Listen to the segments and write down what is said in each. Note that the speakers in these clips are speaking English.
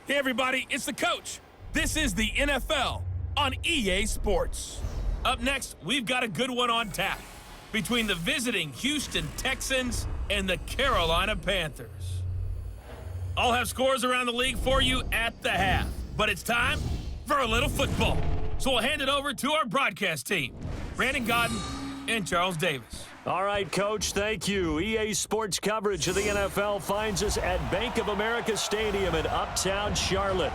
Hey everybody, it's the coach. This is the NFL on EA Sports. Up next, we've got a good one on tap between the visiting Houston Texans and the Carolina Panthers. I'll have scores around the league for you at the half, but it's time for a little football. So we'll hand it over to our broadcast team, Brandon Godden and Charles Davis. All right, Coach, thank you. EA Sports coverage of the NFL finds us at Bank of America Stadium in Uptown Charlotte.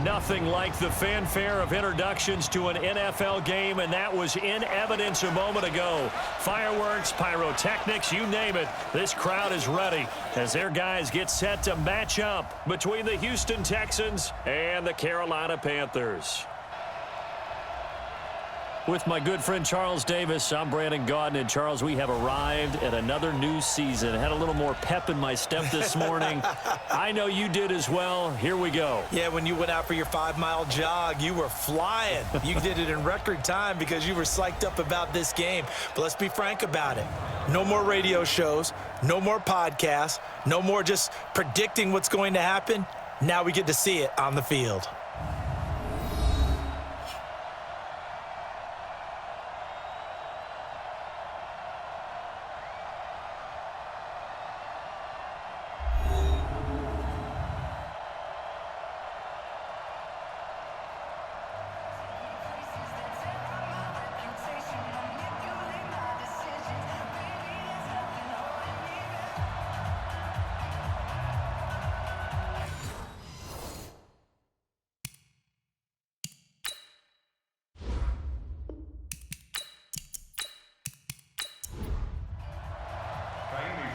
Nothing like the fanfare of introductions to an NFL game, and that was in evidence a moment ago. Fireworks, pyrotechnics, you name it. This crowd is ready as their guys get set to match up between the Houston Texans and the Carolina Panthers. With my good friend Charles Davis, I'm Brandon Godden. And Charles, we have arrived at another new season. Had a little more pep in my step this morning. I know you did as well. Here we go. Yeah, when you went out for your 5-mile jog, you were flying. You did it in record time because you were psyched up about this game. But let's be frank about it. No more radio shows, no more podcasts, no more just predicting what's going to happen. Now we get to see it on the field.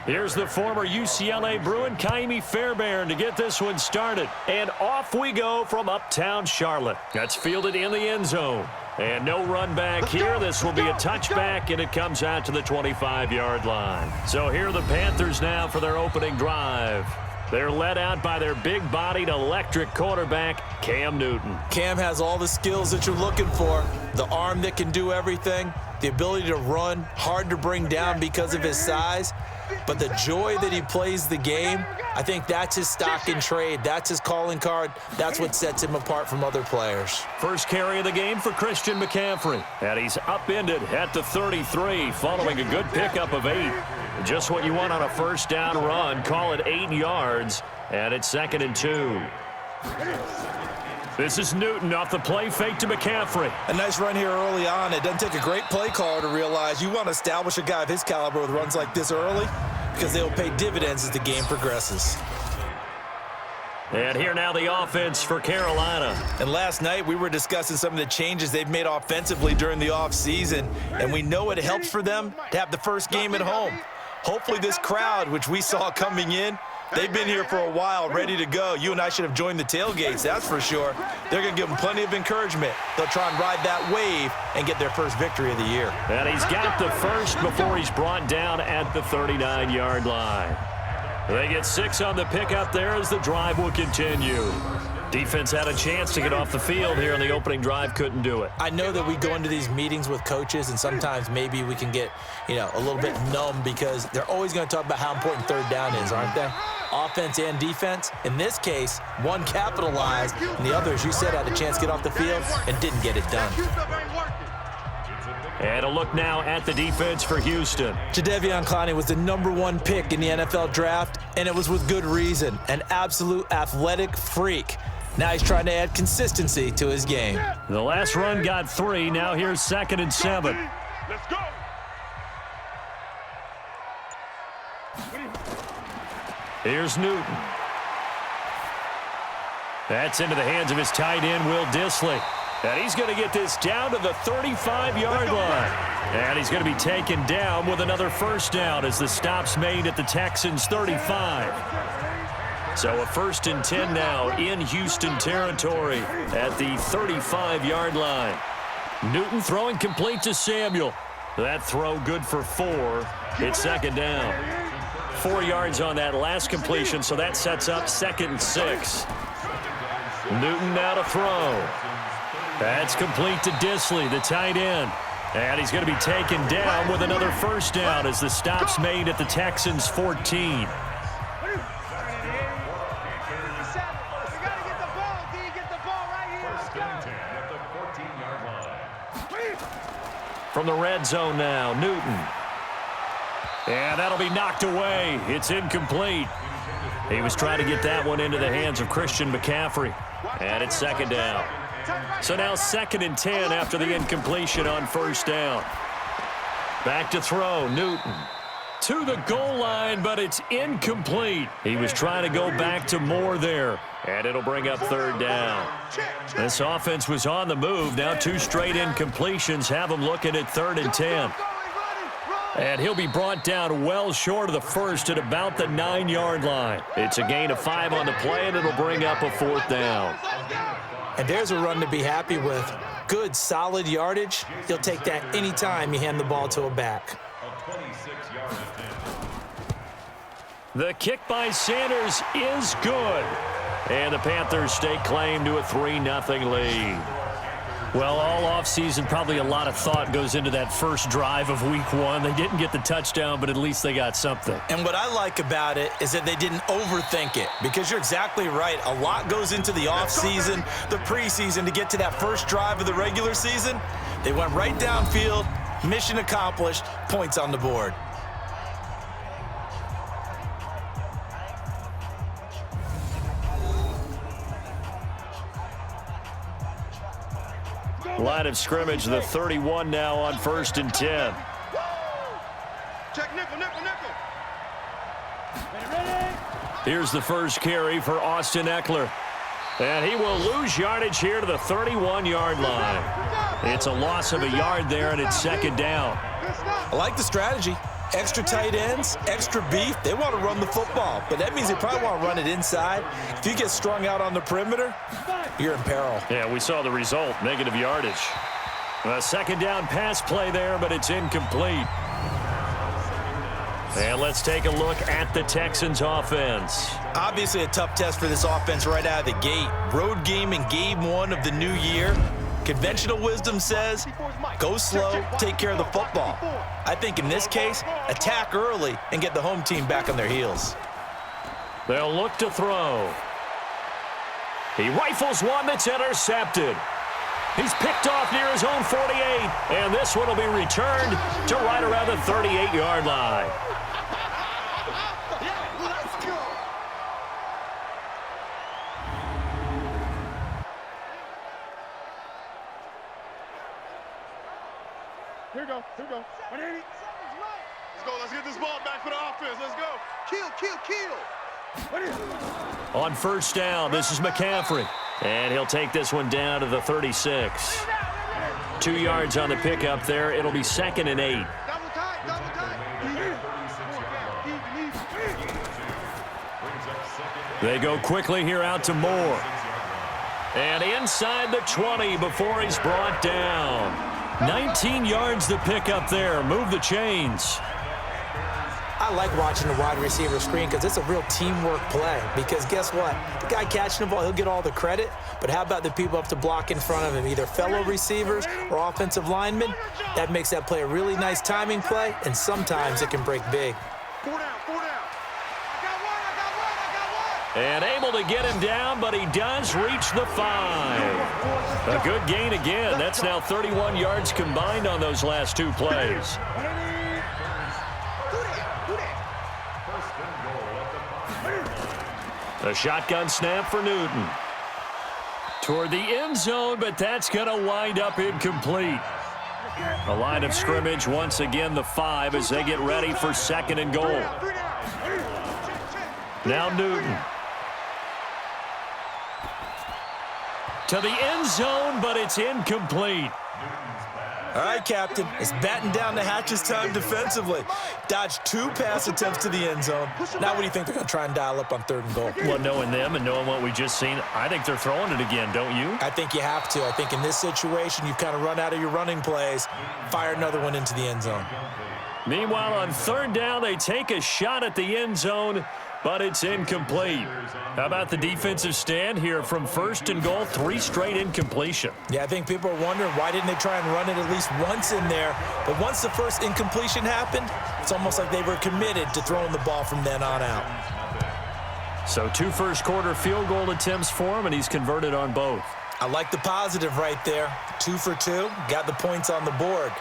Here's the former UCLA Bruin, Kaimi Fairbairn, to get this one started. And off we go from Uptown Charlotte. That's fielded in the end zone. And no run back here. This will be a touchback, and it comes out to the 25-yard line. So here are the Panthers now for their opening drive. They're led out by their big-bodied electric quarterback, Cam Newton. Cam has all the skills that you're looking for. The arm that can do everything, the ability to run, hard to bring down because of his size. But the joy that he plays the game, I think that's his stock in trade. That's his calling card. That's what sets him apart from other players. First carry of the game for Christian McCaffrey. And he's upended at the 33 following a good pickup of 8. Just what you want on a first down run. Call it 8 yards. And it's 2nd and 2. This is Newton off the play fake to McCaffrey. A nice run here early on. It doesn't take a great play caller to realize you want to establish a guy of his caliber with runs like this early because they will pay dividends as the game progresses. And here now the offense for Carolina. And last night we were discussing some of the changes they've made offensively during the offseason, and we know it helps for them to have the first game at home. Hopefully this crowd, which we saw coming in, they've been here for a while, ready to go. You and I should have joined the tailgates, that's for sure. They're going to give them plenty of encouragement. They'll try and ride that wave and get their first victory of the year. And he's got the first before he's brought down at the 39-yard line. They get 6 on the pickup there as the drive will continue. Defense had a chance to get off the field here in the opening drive, couldn't do it. I know that we go into these meetings with coaches, and sometimes maybe we can get, a little bit numb because they're always going to talk about how important third down is, aren't they? Offense and defense. In this case, one capitalized, and the other, as you said, had a chance to get off the field and didn't get it done. And a look now at the defense for Houston. Jadeveon Clowney was the #1 pick in the NFL draft, and it was with good reason. An absolute athletic freak. Now he's trying to add consistency to his game. The last run got 3. Now here's 2nd and 7. Let's go. Here's Newton. That's into the hands of his tight end, Will Dissly. And he's going to get this down to the 35-yard line. And he's going to be taken down with another first down as the stop's made at the Texans' 35. So a 1st and 10 now in Houston territory at the 35-yard line. Newton throwing complete to Samuel. That throw good for 4. It's 2nd down. 4 yards on that last completion, so that sets up 2nd and 6. Newton now to throw. That's complete to Dissly, the tight end. And he's going to be taken down with another first down as the stop's made at the Texans' 14. From the red zone now, Newton. And that'll be knocked away. It's incomplete. He was trying to get that one into the hands of Christian McCaffrey. And it's second down. So now 2nd and 10 after the incompletion on first down. Back to throw, Newton. To the goal line, but it's incomplete. He was trying to go back to Moore there. And it'll bring up 3rd down. This offense was on the move. Now 2 straight incompletions have them looking at 3rd and 10. And he'll be brought down well short of the first at about the 9-yard line. It's a gain of 5 on the play, and it'll bring up a 4th down. And there's a run to be happy with. Good, solid yardage. He'll take that anytime you hand the ball to a back. The kick by Sanders is good. And the Panthers stake claim to a 3-0 lead. Well, all offseason, probably a lot of thought goes into that first drive of week 1. They didn't get the touchdown, but at least they got something. And what I like about it is that they didn't overthink it, because you're exactly right. A lot goes into the offseason, the preseason, to get to that first drive of the regular season. They went right downfield, mission accomplished, points on the board. Line of scrimmage, the 31 now on 1st and 10. Check nickel. Here's the first carry for Austin Eckler. And he will lose yardage here to the 31-yard line. It's a loss of a yard there, and it's 2nd down. I like the strategy. Extra tight ends, extra beef. They want to run the football, but that means they probably want to run it inside. If you get strung out on the perimeter, you're in peril. Yeah, we saw the result, negative yardage. A 2nd down pass play there, but it's incomplete. And let's take a look at the Texans offense. Obviously a tough test for this offense right out of the gate. Road game in game 1 of the new year. Conventional wisdom says, go slow, take care of the football. I think in this case, attack early and get the home team back on their heels. They'll look to throw. He rifles one that's intercepted. He's picked off near his own 48, and this one will be returned to right around the 38-yard line. Here we go. 180. Let's go. Let's get this ball back for the offense. Let's go. Kill. On first down, this is McCaffrey. And he'll take this one down to the 36. 2 yards on the pickup there. It'll be 2nd and 8. Double tight. They go quickly here out to Moore. And inside the 20 before he's brought down. 19 yards to pick up there. Move the chains. I like watching the wide receiver screen because it's a real teamwork play. Because guess what? The guy catching the ball, he'll get all the credit. But how about the people up to block in front of him, either fellow receivers or offensive linemen? That makes that play a really nice timing play, and sometimes it can break big. 4 down. I got one. And able to get him down, but he does reach the 5. A good gain again. That's now 31 yards combined on those last 2 plays. A shotgun snap for Newton. Toward the end zone, but that's going to wind up incomplete. A line of scrimmage, once again the 5 as they get ready for 2nd and goal. Now Newton. To the end zone, but it's incomplete. All right, Captain. It's batten down the hatches time defensively. Dodged 2 pass attempts to the end zone. Now what do you think they're going to try and dial up on 3rd and goal? Well, knowing them and knowing what we just seen, I think they're throwing it again, don't you? I think you have to. I think in this situation, you've kind of run out of your running plays. Fire another one into the end zone. Meanwhile, on 3rd down, they take a shot at the end zone, but it's incomplete. How about the defensive stand here from 1st and goal, 3 straight incompletion? Yeah, I think people are wondering why didn't they try and run it at least once in there. But once the first incompletion happened, it's almost like they were committed to throwing the ball from then on out. So 2 first-quarter field goal attempts for him, and he's converted on both. I like the positive right there. 2 for 2, got the points on the board.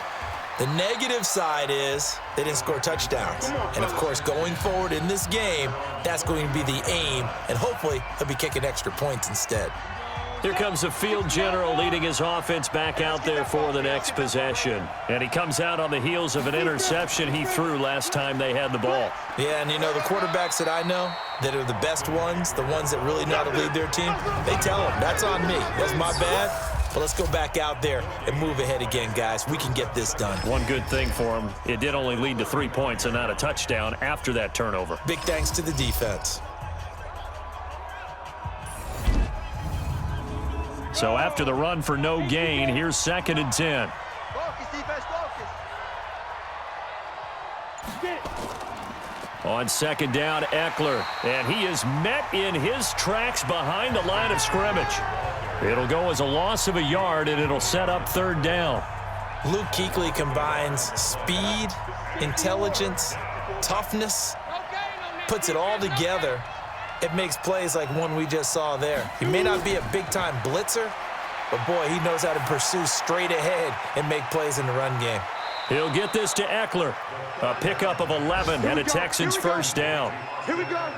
The negative side is they didn't score touchdowns. And, of course, going forward in this game, that's going to be the aim, and hopefully he'll be kicking extra points instead. Here comes the field general leading his offense back out there for the next possession. And he comes out on the heels of an interception he threw last time they had the ball. Yeah, and, the quarterbacks that I know that are the best ones, the ones that really know how to lead their team, they tell them, that's on me. That's my bad. But let's go back out there and move ahead again, guys. We can get this done. One good thing for him, it did only lead to 3 points and not a touchdown after that turnover. Big thanks to the defense. So after the run for no gain, here's 2nd and 10. Focus, defense, focus. On 2nd down, Eckler. And he is met in his tracks behind the line of scrimmage. It'll go as a loss of a yard, and it'll set up 3rd down. Luke Kuechly combines speed, intelligence, toughness, puts it all together. It makes plays like one we just saw there. He may not be a big-time blitzer, but, boy, he knows how to pursue straight ahead and make plays in the run game. He'll get this to Eckler. A pickup of 11 and a Texans 1st down. Here we go.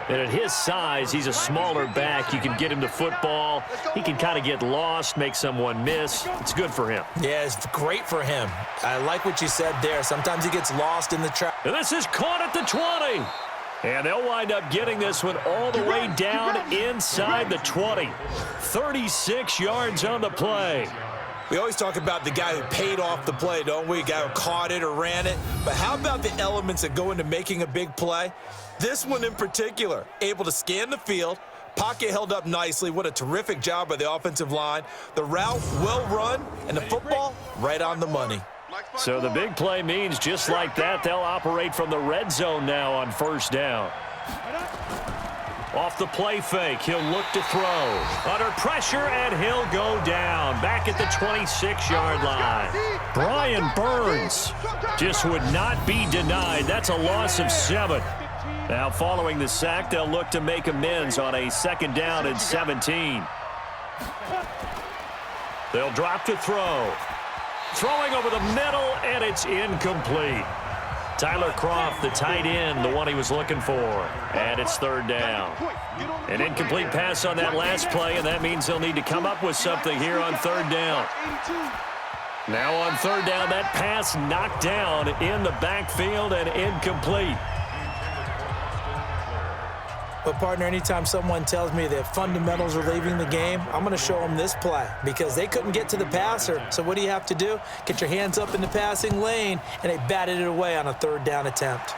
And at his size, he's a smaller back. You can get him to football. He can kind of get lost, make someone miss. It's good for him. Yeah, it's great for him. I like what you said there. Sometimes he gets lost in the trap. And this is caught at the 20. And they'll wind up getting this one all the way down inside the 20. 36 yards on the play. We always talk about the guy who paid off the play, don't we? The guy who caught it or ran it. But how about the elements that go into making a big play? This one in particular, able to scan the field, pocket held up nicely. What a terrific job by the offensive line. The route well run, and the football right on the money. So the big play means just like that, they'll operate from the red zone now on 1st down. Off the play fake, he'll look to throw. Under pressure, and he'll go down. Back at the 26-yard line. Brian Burns just would not be denied. That's a loss of 7. Now following the sack, they'll look to make amends on a 2nd down and 17. They'll drop to throw. Throwing over the middle, and it's incomplete. Tyler Kroft, the tight end, the one he was looking for. And it's 3rd down. An incomplete pass on that last play, and that means they'll need to come up with something here on 3rd down. Now on 3rd down, that pass knocked down in the backfield and incomplete. But, partner, anytime someone tells me that fundamentals are leaving the game, I'm going to show them this play because they couldn't get to the passer. So what do you have to do? Get your hands up in the passing lane, and they batted it away on a 3rd down attempt.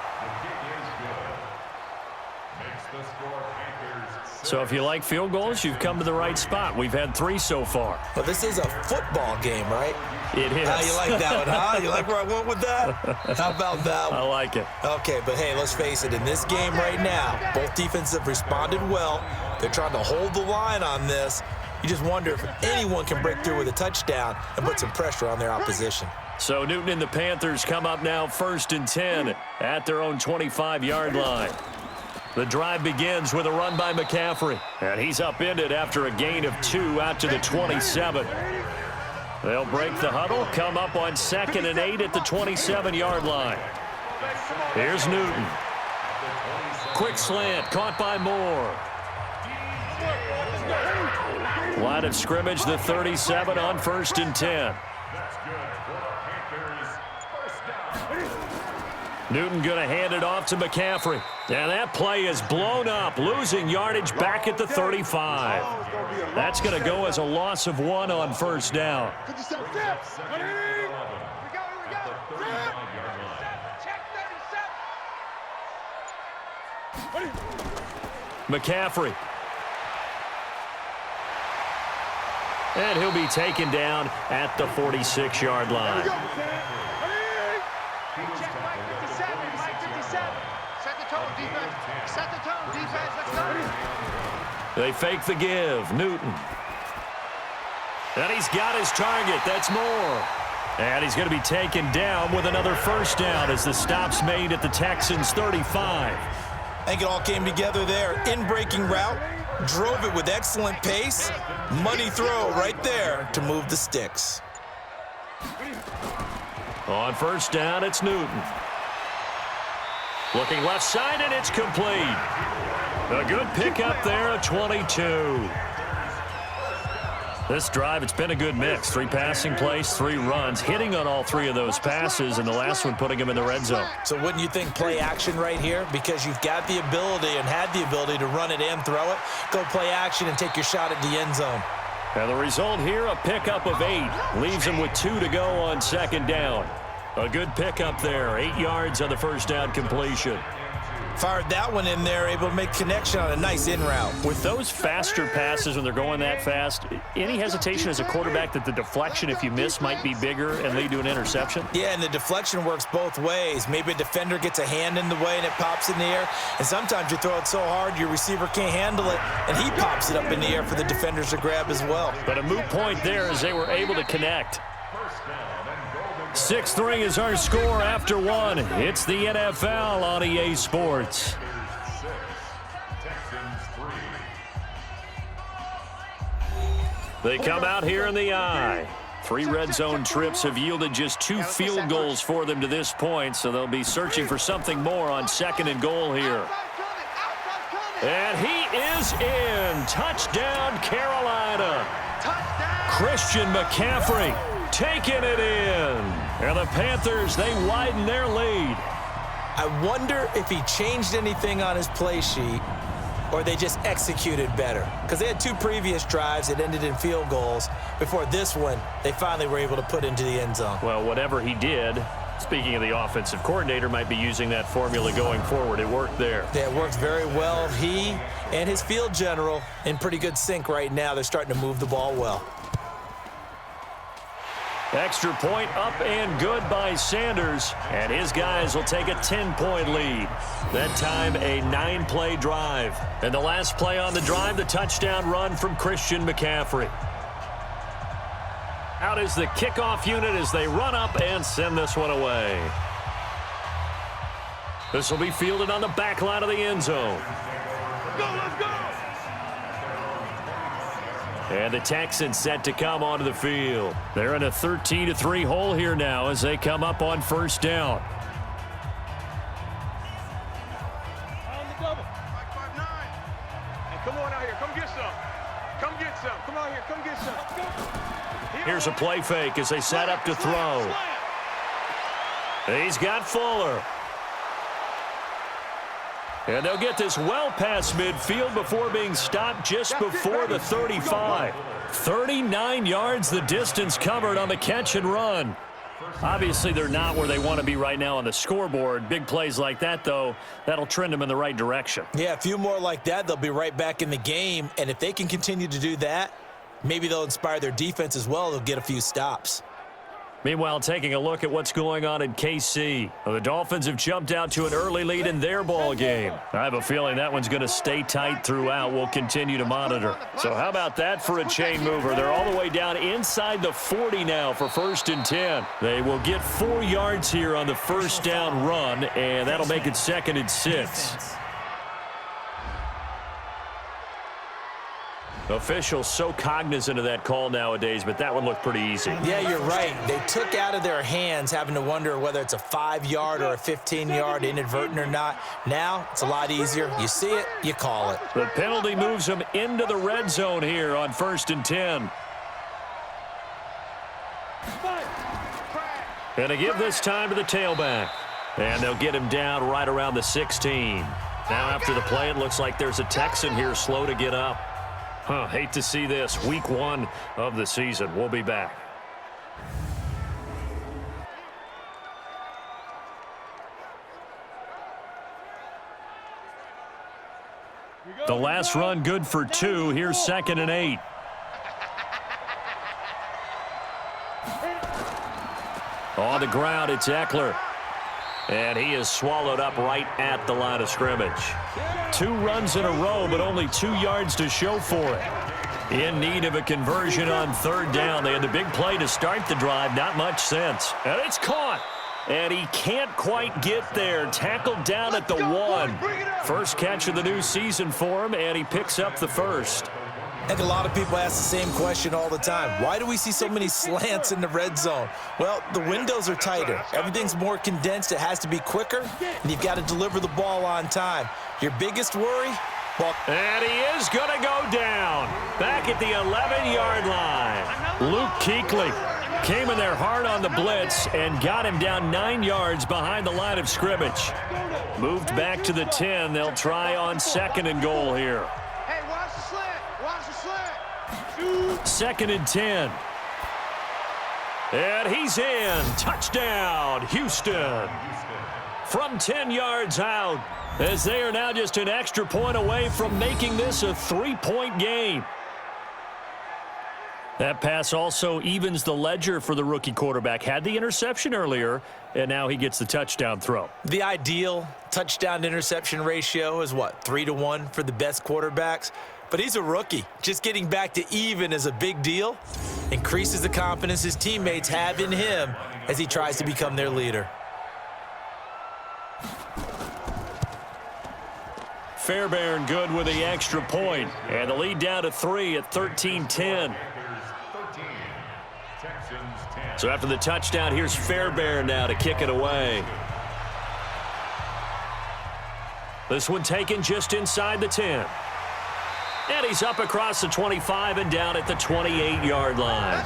So if you like field goals, you've come to the right spot. We've had 3 so far. Well, this is a football game, right? It is. How you like that one, huh? You like where I went with that? How about that one? I like it. Okay, but hey, let's face it. In this game right now, both defenses have responded well. They're trying to hold the line on this. You just wonder if anyone can break through with a touchdown and put some pressure on their opposition. So Newton and the Panthers come up now 1st and 10 at their own 25-yard line. The drive begins with a run by McCaffrey. And he's upended after a gain of 2 out to the 27. They'll break the huddle, come up on 2nd and 8 at the 27-yard line. Here's Newton. Quick slant, caught by Moore. Line of scrimmage, the 37 on 1st and 10. Newton going to hand it off to McCaffrey. And that play is blown up, losing yardage back at the 35. That's going to go as a loss of 1 on 1st down. McCaffrey. And he'll be taken down at the 46-yard line. They fake the give. Newton. And he's got his target. That's Moore. And he's going to be taken down with another 1st down as the stop's made at the Texans' 35. I think it all came together there. In-breaking route, Drove it with excellent pace. Money throw right there to move the sticks. On first down, it's Newton. Looking left side, and it's complete. A good pickup there, a 22. This drive, it's been a good mix. 3 passing plays, 3 runs, hitting on all 3 of those passes, and the last one putting him in the red zone. So wouldn't you think play action right here? Because you've got the ability and had the ability to run it and throw it. Go play action and take your shot at the end zone. And the result here, a pickup of 8. Leaves him with 2 to go on second down. A good pickup there, 8 yards on the first down completion. Fired that one in there, able to make connection on a nice in route. With those faster passes when they're going that fast, any hesitation as a quarterback that the deflection, if you miss, might be bigger and lead to an interception? Yeah, and the deflection works both ways. Maybe a defender gets a hand in the way and it pops in the air. And sometimes you throw it so hard your receiver can't handle it, and he pops it up in the air for the defenders to grab as well. But a moot point there as they were able to connect. 6-3 is our score after 1. It's the NFL on EA Sports. They come out here in the eye. 3 red zone trips have yielded just 2 field goals for them to this point, so they'll be searching for something more on second and goal here. And he is in. Touchdown, Carolina. Christian McCaffrey taking it in. And the Panthers, they widen their lead. I wonder if he changed anything on his play sheet or they just executed better. Because they had 2 previous drives that ended in field goals. Before this one, they finally were able to put into the end zone. Well, whatever he did, speaking of the offensive coordinator, might be using that formula going forward. It worked there. Yeah, it works very well. He and his field general in pretty good sync right now. They're starting to move the ball well. Extra point up and good by Sanders, and his guys will take a 10-point lead. That time, a 9-play drive. And the last play on the drive, the touchdown run from Christian McCaffrey. Out is the kickoff unit as they run up and send this one away. This will be fielded on the back line of the end zone. Let's go! And the Texans set to come onto the field. They're in a 13-3 hole here now as they come up on first down. On the double. 5-5-9. And come on out here. Come get some. Come get some. Come out here. Come get some. Here's a play fake as they set up to throw. He's got Fuller. And they'll get this well past midfield before being stopped just before the 35. 39 yards the distance covered on the catch and run. Obviously, they're not where they want to be right now on the scoreboard. Big plays like that, though, that'll trend them in the right direction. Yeah, a few more like that, they'll be right back in the game. And if they can continue to do that, maybe they'll inspire their defense as well. They'll get a few stops. Meanwhile, taking a look at what's going on in KC. Well, the Dolphins have jumped out to an early lead in their ball game. I have a feeling that one's going to stay tight throughout. We'll continue to monitor. So how about that for a chain mover? They're all the way down inside the 40 now for 1st and 10. They will get 4 yards here on the first down run, and that'll make it 2nd and 6. Officials so cognizant of that call nowadays, but that one looked pretty easy. Yeah, you're right. They took out of their hands having to wonder whether it's a 5-yard or a 15-yard, inadvertent or not. Now, it's a lot easier. You see it, you call it. The penalty moves them into the red zone here on 1st and 10. And they give this time to the tailback. And they'll get him down right around the 16. Now after the play, it looks like there's a Texan here slow to get up. Hate to see this. Week 1 of the season. We'll be back. The last run good for 2. Here's 2nd and 8. On the ground, it's Eckler. And he is swallowed up right at the line of scrimmage. 2 runs in a row, but only 2 yards to show for it. In need of a conversion on 3rd down. They had the big play to start the drive. Not much sense. And it's caught. And he can't quite get there. Tackled down at the 1. First catch of the new season for him, and he picks up the first. I think a lot of people ask the same question all the time. Why do we see so many slants in the red zone? Well, the windows are tighter. Everything's more condensed. It has to be quicker, and you've got to deliver the ball on time. Your biggest worry? Well, and he is going to go down. Back at the 11-yard line. Luke Kuechly came in there hard on the blitz and got him down 9 yards behind the line of scrimmage. Moved back to the 10. They'll try on 2nd and goal here. Hey, watch the slant. Watch the slant. 2nd and 10. And he's in. Touchdown, Houston. From 10 yards out, as they are now just an extra point away from making this a 3-point game. That pass also evens the ledger for the rookie quarterback. Had the interception earlier, and now he gets the touchdown throw. The ideal touchdown-interception ratio is what, 3-to-1 for the best quarterbacks? But he's a rookie. Just getting back to even is a big deal. Increases the confidence his teammates have in him as he tries to become their leader. Fairbairn good with the extra point. And the lead down to 3 at 13-10. So after the touchdown, here's Fairbairn now to kick it away. This one taken just inside the 10. And he's up across the 25 and down at the 28-yard line.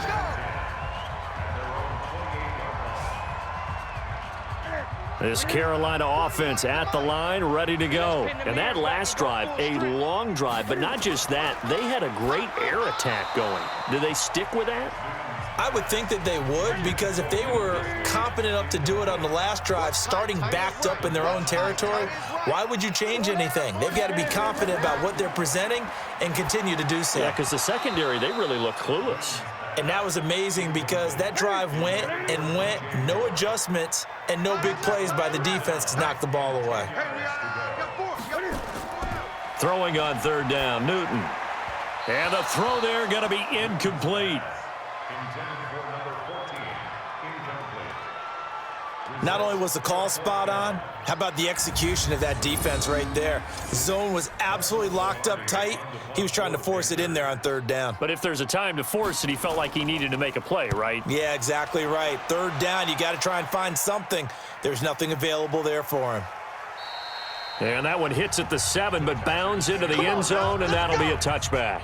This Carolina offense at the line, ready to go. And that last drive, a long drive, but not just that. They had a great air attack going. Do they stick with that? I would think that they would, because if they were confident enough to do it on the last drive, starting backed up in their own territory, why would you change anything? They've got to be confident about what they're presenting and continue to do so. Yeah, because the secondary, they really look clueless. And that was amazing because that drive went and went, no adjustments and no big plays by the defense to knock the ball away. Throwing on 3rd down, Newton. And the throw there going to be incomplete. Not only was the call spot on, how about the execution of that defense right there? The zone was absolutely locked up tight. He was trying to force it in there on 3rd down. But if there's a time to force it, he felt like he needed to make a play, right? Yeah, exactly right. 3rd down, you got to try and find something. There's nothing available there for him. And that one hits at the 7, but bounds into the end zone, and that'll be a touchback.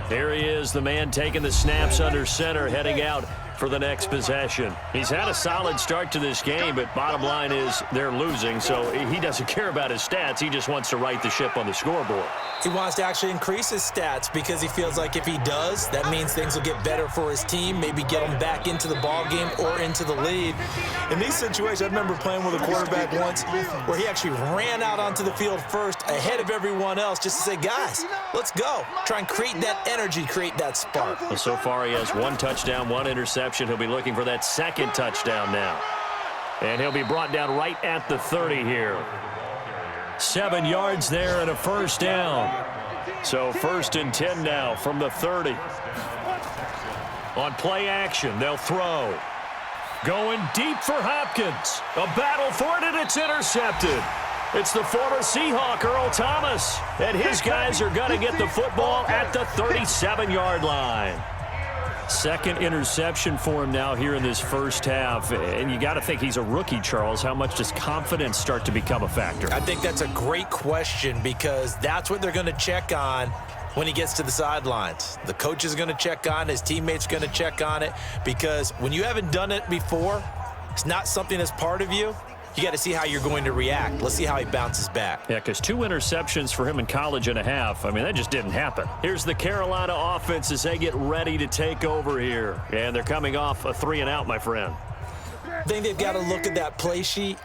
Here he is, the man taking the snaps under center, heading out for the next possession. He's had a solid start to this game, but bottom line is they're losing, so he doesn't care about his stats. He just wants to right the ship on the scoreboard. He wants to actually increase his stats because he feels like if he does, that means things will get better for his team, maybe get him back into the ball game or into the lead. In these situations, I remember playing with a quarterback once where he actually ran out onto the field first ahead of everyone else just to say, guys, let's go. Try and create that energy, create that spark. Well, so far he has 1 touchdown, 1 interception. He'll be looking for that 2nd touchdown now. And he'll be brought down right at the 30 here. 7 yards there and a 1st down. So 1st and 10 now from the 30. On play action, they'll throw. Going deep for Hopkins. A battle for it, and it's intercepted. It's the former Seahawk, Earl Thomas. And his guys are going to get the football at the 37-yard line. 2nd interception for him now here in this first half. And you got to think he's a rookie, Charles. How much does confidence start to become a factor? I think that's a great question because that's what they're going to check on when he gets to the sidelines. The coach is going to check on it. His teammates are going to check on it because when you haven't done it before, it's not something that's part of you. You got to see how you're going to react. Let's see how he bounces back. Yeah, because 2 interceptions for him in college and a half. I mean, that just didn't happen. Here's the Carolina offense as they get ready to take over here. And they're coming off a 3-and-out, my friend. I think they've got to look at that play sheet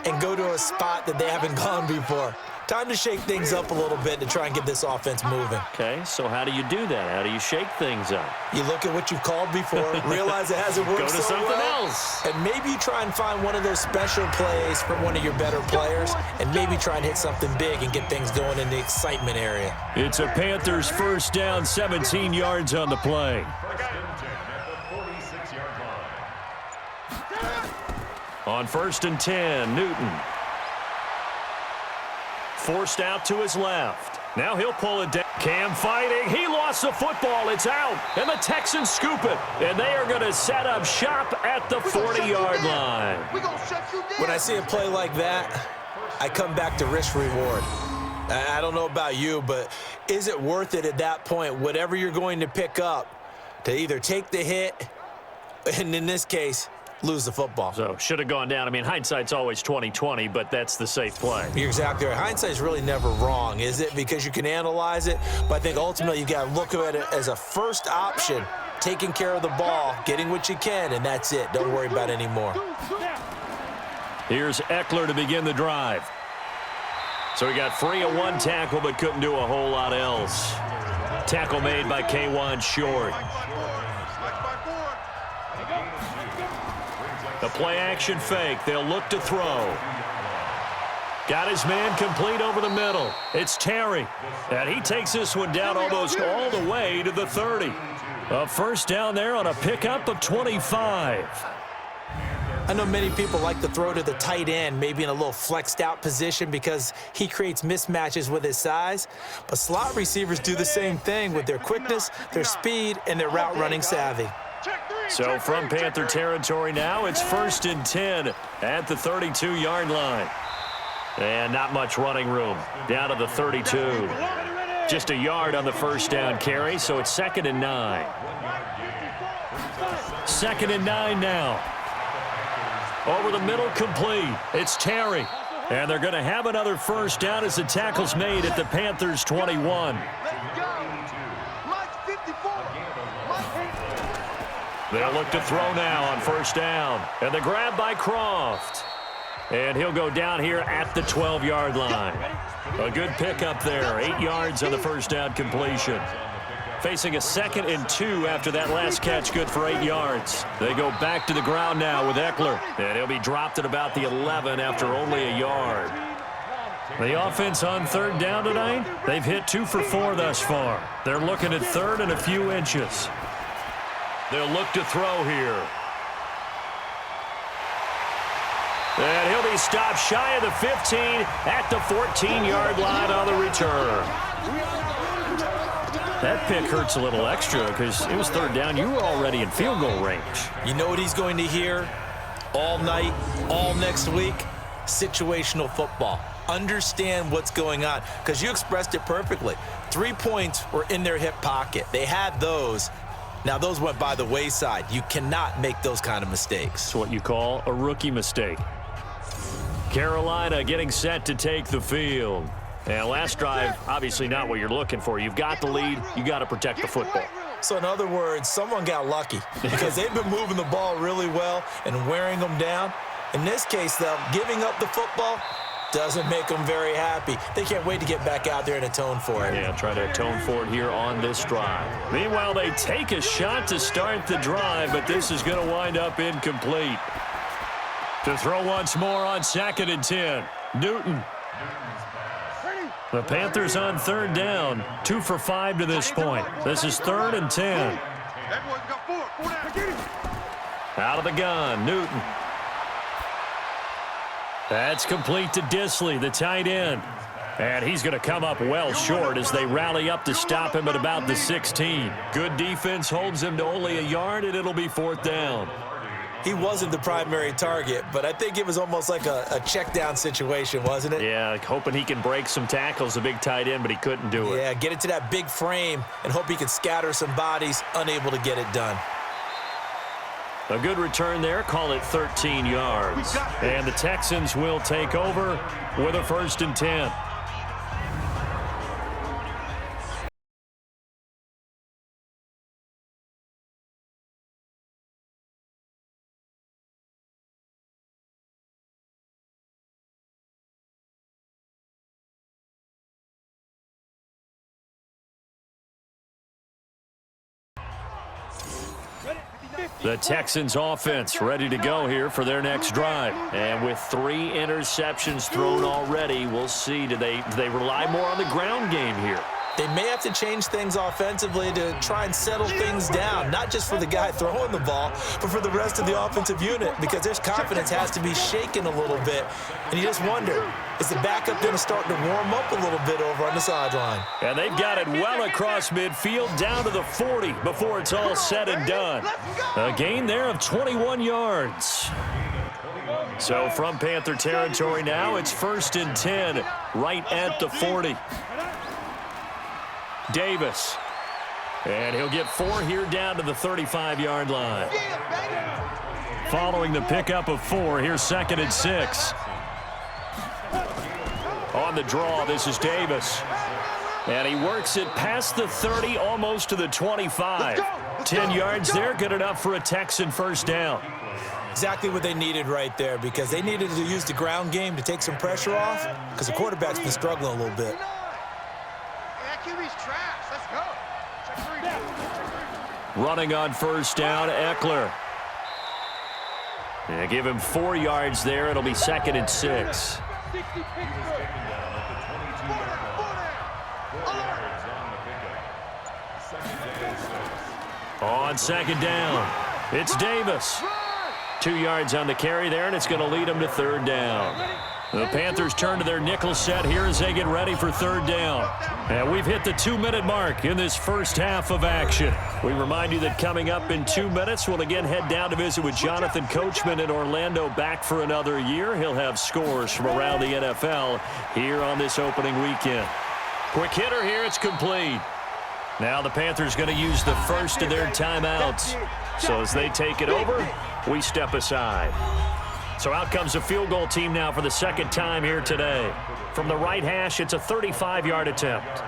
and go to a spot that they haven't gone before. Time to shake things up a little bit to try and get this offense moving. Okay, so how do you do that? How do you shake things up? You look at what you've called before, realize it hasn't worked Go to so something well, else. and maybe you try and find one of those special plays from one of your better players, and maybe try and hit something big and get things going in the excitement area. It's a Panthers 1st down, 17 yards on the play. On 1st and 10, Newton. Forced out to his left. Now he'll pull it down. Cam fighting. He lost the football. It's out. And the Texans scoop it. And they are going to set up shop at the 40-yard line. When I see a play like that, I come back to risk-reward. I don't know about you, but is it worth it at that point, whatever you're going to pick up, to either take the hit, and in this case, lose the football? So, should have gone down. I mean, hindsight's always 20/20, but that's the safe play. You're exactly right. Hindsight's really never wrong, is it? Because you can analyze it, but I think ultimately you got to look at it as a first option, taking care of the ball, getting what you can, and that's it. Don't worry about it anymore. Here's Eckler to begin the drive. So he got free of one tackle, but couldn't do a whole lot else. Tackle made by K'Wan Short. The play-action fake. They'll look to throw. Got his man complete over the middle. It's Terry. And he takes this one down almost all the way to the 30. A first down there on a pickup of 25. I know many people like to throw to the tight end, maybe in a little flexed out position because he creates mismatches with his size. But slot receivers do the same thing with their quickness, their speed, and their route running savvy. So from Panther territory now, it's 1st and 10 at the 32-yard line. And not much running room. Down to the 32. Just a yard on the first down carry, so it's 2nd and 9. 2nd and 9 now. Over the middle, complete. It's Terry. And they're going to have another first down as the tackle's made at the Panthers' 21. They'll look to throw now on first down. And the grab by Croft. And he'll go down here at the 12-yard line. A good pickup there. 8 yards on the first down completion. Facing a 2nd and 2 after that last catch, good for 8 yards. They go back to the ground now with Eckler. And he'll be dropped at about the 11 after only a yard. The offense on 3rd down tonight, they've hit 2 for 4 thus far. They're looking at 3rd and a few inches. They'll look to throw here. And he'll be stopped shy of the 15 at the 14-yard line on the return. That pick hurts a little extra because it was 3rd down. You were already in field goal range. You know what he's going to hear all night, all next week? Situational football. Understand what's going on because you expressed it perfectly. 3 points were in their hip pocket. They had those. Now, those went by the wayside. You cannot make those kind of mistakes. It's what you call a rookie mistake. Carolina getting set to take the field. And last drive, obviously not what you're looking for. You've got the lead. You got to protect the football. So, in other words, someone got lucky because they've been moving the ball really well and wearing them down. In this case, though, giving up the football doesn't make them very happy. They can't wait to get back out there and atone for it. Yeah, try to atone for it here on this drive. Meanwhile, they take a shot to start the drive, but this is going to wind up incomplete. To throw once more on 2nd and 10. Newton. The Panthers on 3rd down. 2 for 5 to this point. This is 3rd and 10. Out of the gun, Newton. That's complete to Disley, the tight end. And he's going to come up well short as they rally up to stop him at about the 16. Good defense holds him to only a yard, and it'll be 4th down. He wasn't the primary target, but I think it was almost like a check down situation, wasn't it? Yeah, like hoping he can break some tackles, a big tight end, but he couldn't do it. Yeah, get it to that big frame and hope he can scatter some bodies, unable to get it done. A good return there, call it 13 yards. And the Texans will take over with a 1st and 10. The Texans offense ready to go here for their next drive. And with 3 interceptions thrown already, we'll see. Do they rely more on the ground game here? They may have to change things offensively to try and settle things down, not just for the guy throwing the ball, but for the rest of the offensive unit, because their confidence has to be shaken a little bit. And you just wonder, is the backup going to start to warm up a little bit over on the sideline? And they've got it well across midfield down to the 40 before it's all said and done. A gain there of 21 yards. So from Panther territory now, it's 1st and 10 right at the 40. Davis. And he'll get 4 here down to the 35-yard line. Following the pickup of 4, here's 2nd and 6. On the draw, this is Davis. And he works it past the 30, almost to the 25. 10 yards there, good enough for a Texan first down. Exactly what they needed right there, because they needed to use the ground game to take some pressure off, because the quarterback's been struggling a little bit. Running on first down, Eckler. Yeah, give him 4 yards there. It'll be 2nd and 6. On 2nd down, it's Davis. 2 yards on the carry there, and it's going to lead them to 3rd down. The Panthers turn to their nickel set here as they get ready for 3rd down. And we've hit the 2-minute mark in this first half of action. We remind you that coming up in 2 minutes, we'll again head down to visit with Jonathan Coachman in Orlando, back for another year. He'll have scores from around the NFL here on this opening weekend. Quick hitter here, it's complete. Now the Panthers going to use the first of their timeouts. So as they take it over, we step aside. So out comes the field goal team now for the 2nd time here today. From the right hash, it's a 35-yard attempt.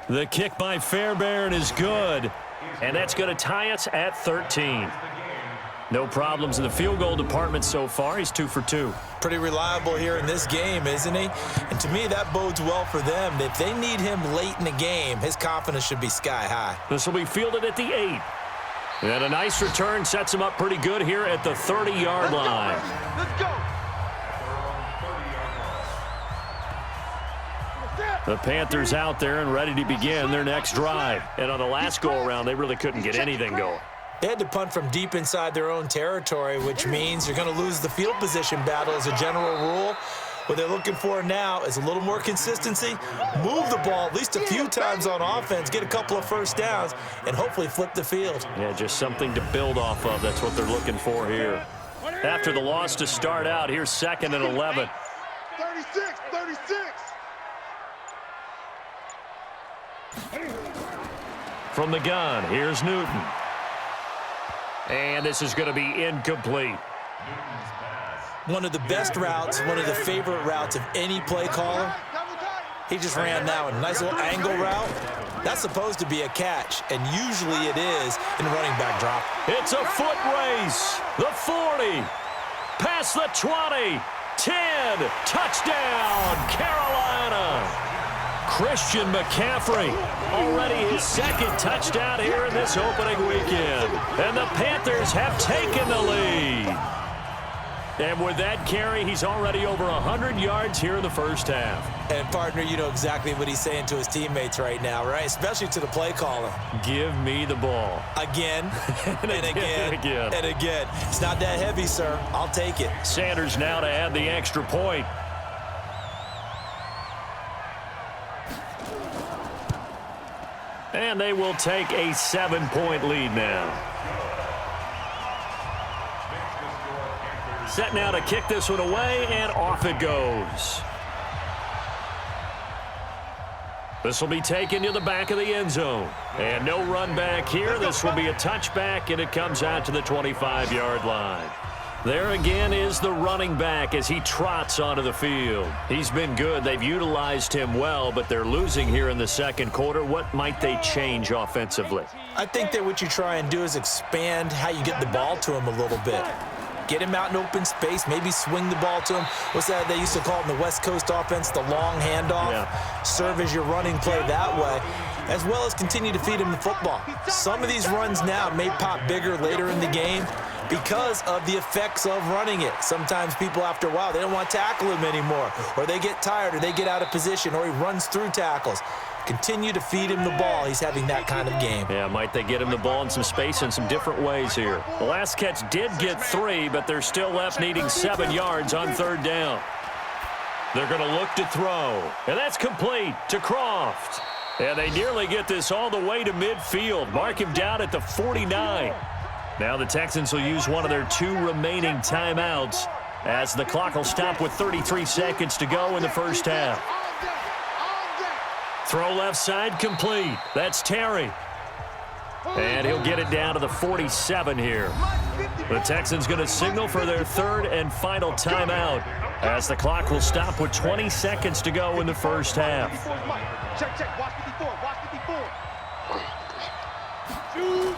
The kick by Fairbairn is good, and that's going to tie us at 13. No problems in the field goal department so far. He's 2 for 2. Pretty reliable here in this game, isn't he? And to me, that bodes well for them. If they need him late in the game, his confidence should be sky high. This will be fielded at the 8. And a nice return sets him up pretty good here at the 30-yard line. Let's go. The Panthers out there and ready to begin their next drive. And on the last go-around, they really couldn't get anything going. They had to punt from deep inside their own territory, which means you're going to lose the field position battle as a general rule. What they're looking for now is a little more consistency, move the ball at least a few times on offense, get a couple of first downs, and hopefully flip the field. Yeah, just something to build off of. That's what they're looking for here. After the loss to start out, here's 2nd and 11. 36, 36. From the gun, here's Newton. And this is going to be incomplete. One of the best routes, one of the favorite routes of any play caller. He just ran that one. Nice little angle route. That's supposed to be a catch, and usually it is in running back drop. It's a foot race. The 40. Past the 20. 10. Touchdown, Carolina. Christian McCaffrey, already his 2nd touchdown here in this opening weekend. And the Panthers have taken the lead. And with that carry, he's already over 100 yards here in the first half. And, partner, you know exactly what he's saying to his teammates right now, right? Especially to the play caller. Give me the ball. Again, and again, and again. It's not that heavy, sir. I'll take it. Sanders now to add the extra point. And they will take a 7-point lead now. Set now to kick this one away, and off it goes. This will be taken to the back of the end zone. And no run back here. This will be a touchback, and it comes out to the 25-yard line. There again is the running back as he trots onto the field. He's been good. They've utilized him well, but they're losing here in the 2nd quarter. What might they change offensively? I think that what you try and do is expand how you get the ball to him a little bit. Get him out in open space, maybe swing the ball to him. What's that they used to call it in the West Coast offense, the long handoff? Yeah. Serve as your running play that way, as well as continue to feed him the football. Some of these runs now may pop bigger later in the game, because of the effects of running it. Sometimes people, after a while, they don't want to tackle him anymore, or they get tired, or they get out of position, or he runs through tackles. Continue to feed him the ball. He's having that kind of game. Yeah, might they get him the ball in some space in some different ways here. The last catch did get 3, but they're still left needing 7 yards on 3rd down. They're going to look to throw, and that's complete to Croft. And they nearly get this all the way to midfield. Mark him down at the 49. Now the Texans will use one of their 2 remaining timeouts as the clock will stop with 33 seconds to go in the first half. Throw left side complete. That's Terry. And he'll get it down to the 47 here. The Texans going to signal for their 3rd and final timeout as the clock will stop with 20 seconds to go in the first half. Check. Watch 54.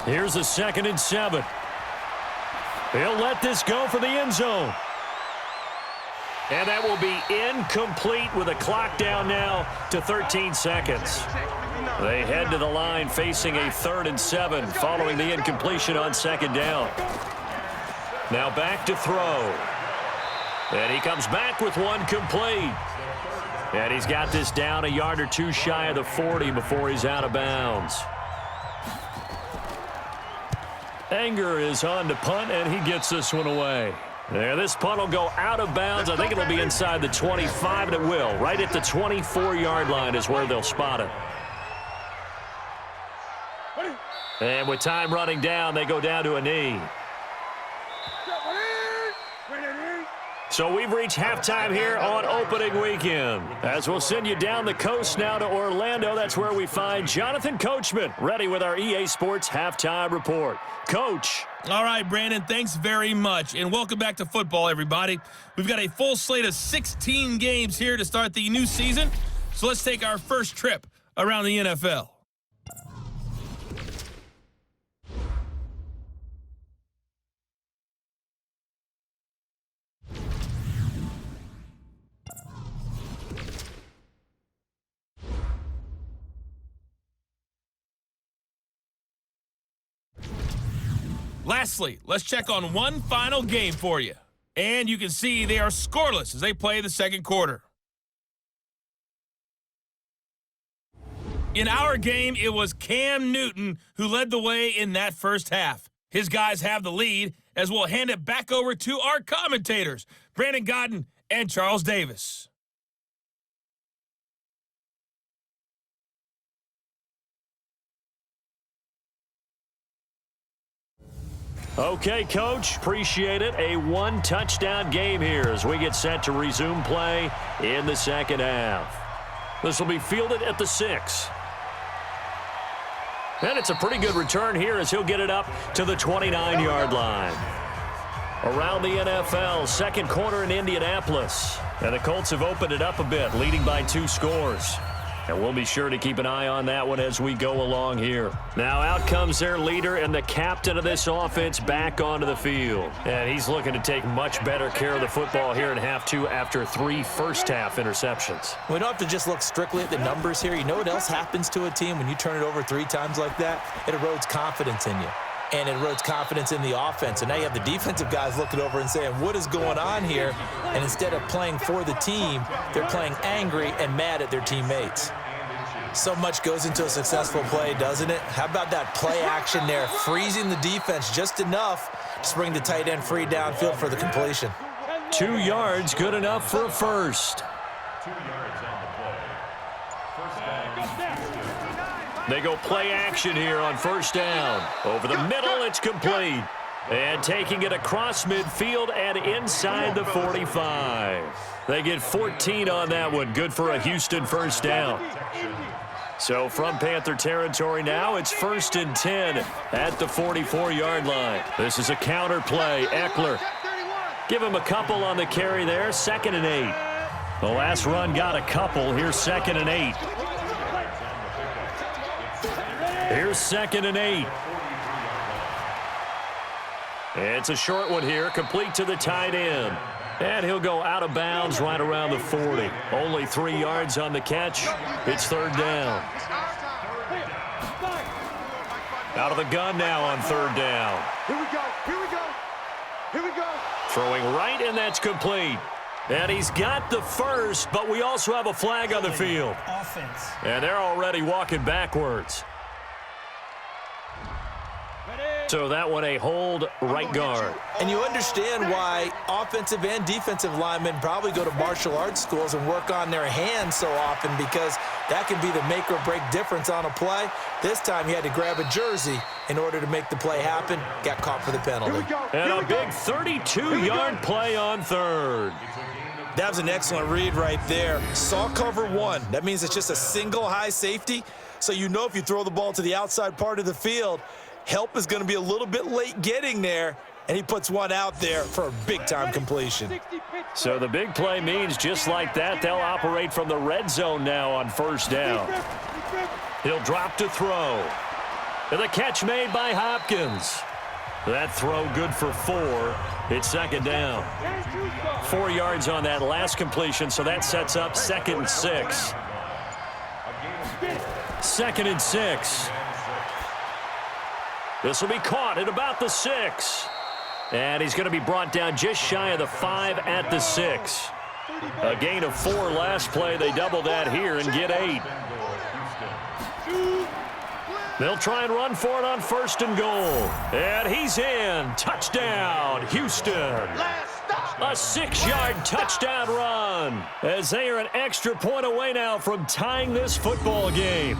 Here's a 2nd and 7. He'll let this go for the end zone. And that will be incomplete with a clock down now to 13 seconds. They head to the line facing a 3rd and 7 following the incompletion on 2nd down. Now back to throw. And he comes back with one complete. And he's got this down a yard or 2 shy of the 40 before he's out of bounds. Anger is on to punt, and he gets this one away. There, this punt will go out of bounds. I think it'll be inside the 25, and it will. Right at the 24-yard line is where they'll spot it. And with time running down, they go down to a knee. So we've reached halftime here on opening weekend. As we'll send you down the coast now to Orlando, that's where we find Jonathan Coachman, ready with our EA Sports Halftime Report. Coach. All right, Brandon, thanks very much. And welcome back to football, everybody. We've got a full slate of 16 games here to start the new season. So let's take our first trip around the NFL. Lastly, let's check on one final game for you. And you can see they are scoreless as they play the second quarter. In our game, it was Cam Newton who led the way in that first half. His guys have the lead as we'll hand it back over to our commentators, Brandon Godden and Charles Davis. Okay, Coach, appreciate it. A 1-touchdown game here as we get set to resume play in the second half. This will be fielded at the 6. And it's a pretty good return here as he'll get it up to the 29-yard line. Around the NFL, second quarter in Indianapolis. And the Colts have opened it up a bit, leading by 2 scores. And we'll be sure to keep an eye on that one as we go along here. Now out comes their leader and the captain of this offense back onto the field. And he's looking to take much better care of the football here in half 2 after 3 first-half interceptions. We don't have to just look strictly at the numbers here. You know what else happens to a team when you turn it over 3 times like that? It erodes confidence in you. And it erodes confidence in the offense. And now you have the defensive guys looking over and saying, what is going on here? And instead of playing for the team, they're playing angry and mad at their teammates. So much goes into a successful play, doesn't it? How about that play action there, freezing the defense just enough to bring the tight end free downfield for the completion. 2 yards, good enough for a first. 2 yards on the play. First down. They go play action here on first down. Over the middle, it's complete. And taking it across midfield and inside the 45. They get 14 on that one. Good for a Houston first down. So from Panther territory now, it's 1st and 10 at the 44-yard line. This is a counter play. Eckler. Give him a couple on the carry there. 2nd and 8. The last run got a couple. Here's 2nd and 8. Here's 2nd and 8. It's a short one here, complete to the tight end. And he'll go out of bounds right around the 40. Only 3 yards on the catch. It's 3rd down. Out of the gun now on 3rd down. Here we go. Here we go. Throwing right, and that's complete. And he's got the first, but we also have a flag on the field. Offense. And they're already walking backwards. So that one a hold right guard. And you understand why offensive and defensive linemen probably go to martial arts schools and work on their hands so often, because that can be the make or break difference on a play. This time he had to grab a jersey in order to make the play happen. Got caught for the penalty. And a big 32-yard play on third. That was an excellent read right there. Saw cover one. That means it's just a single high safety. So you know if you throw the ball to the outside part of the field, help is going to be a little bit late getting there, and he puts one out there for a big-time completion. So the big play means just like that, they'll operate from the red zone now on first down. He'll drop to throw. And the catch made by Hopkins. That throw good for 4. It's second down. 4 yards on that last completion, so that sets up 2nd and 6. 2nd and 6. This will be caught at about the 6. And he's going to be brought down just shy of the 5 at the 6. A gain of 4 last play. They double that here and get 8. They'll try and run for it on 1st and goal. And he's in. Touchdown, Houston. A 6-yard touchdown run, as they are an extra point away now from tying this football game.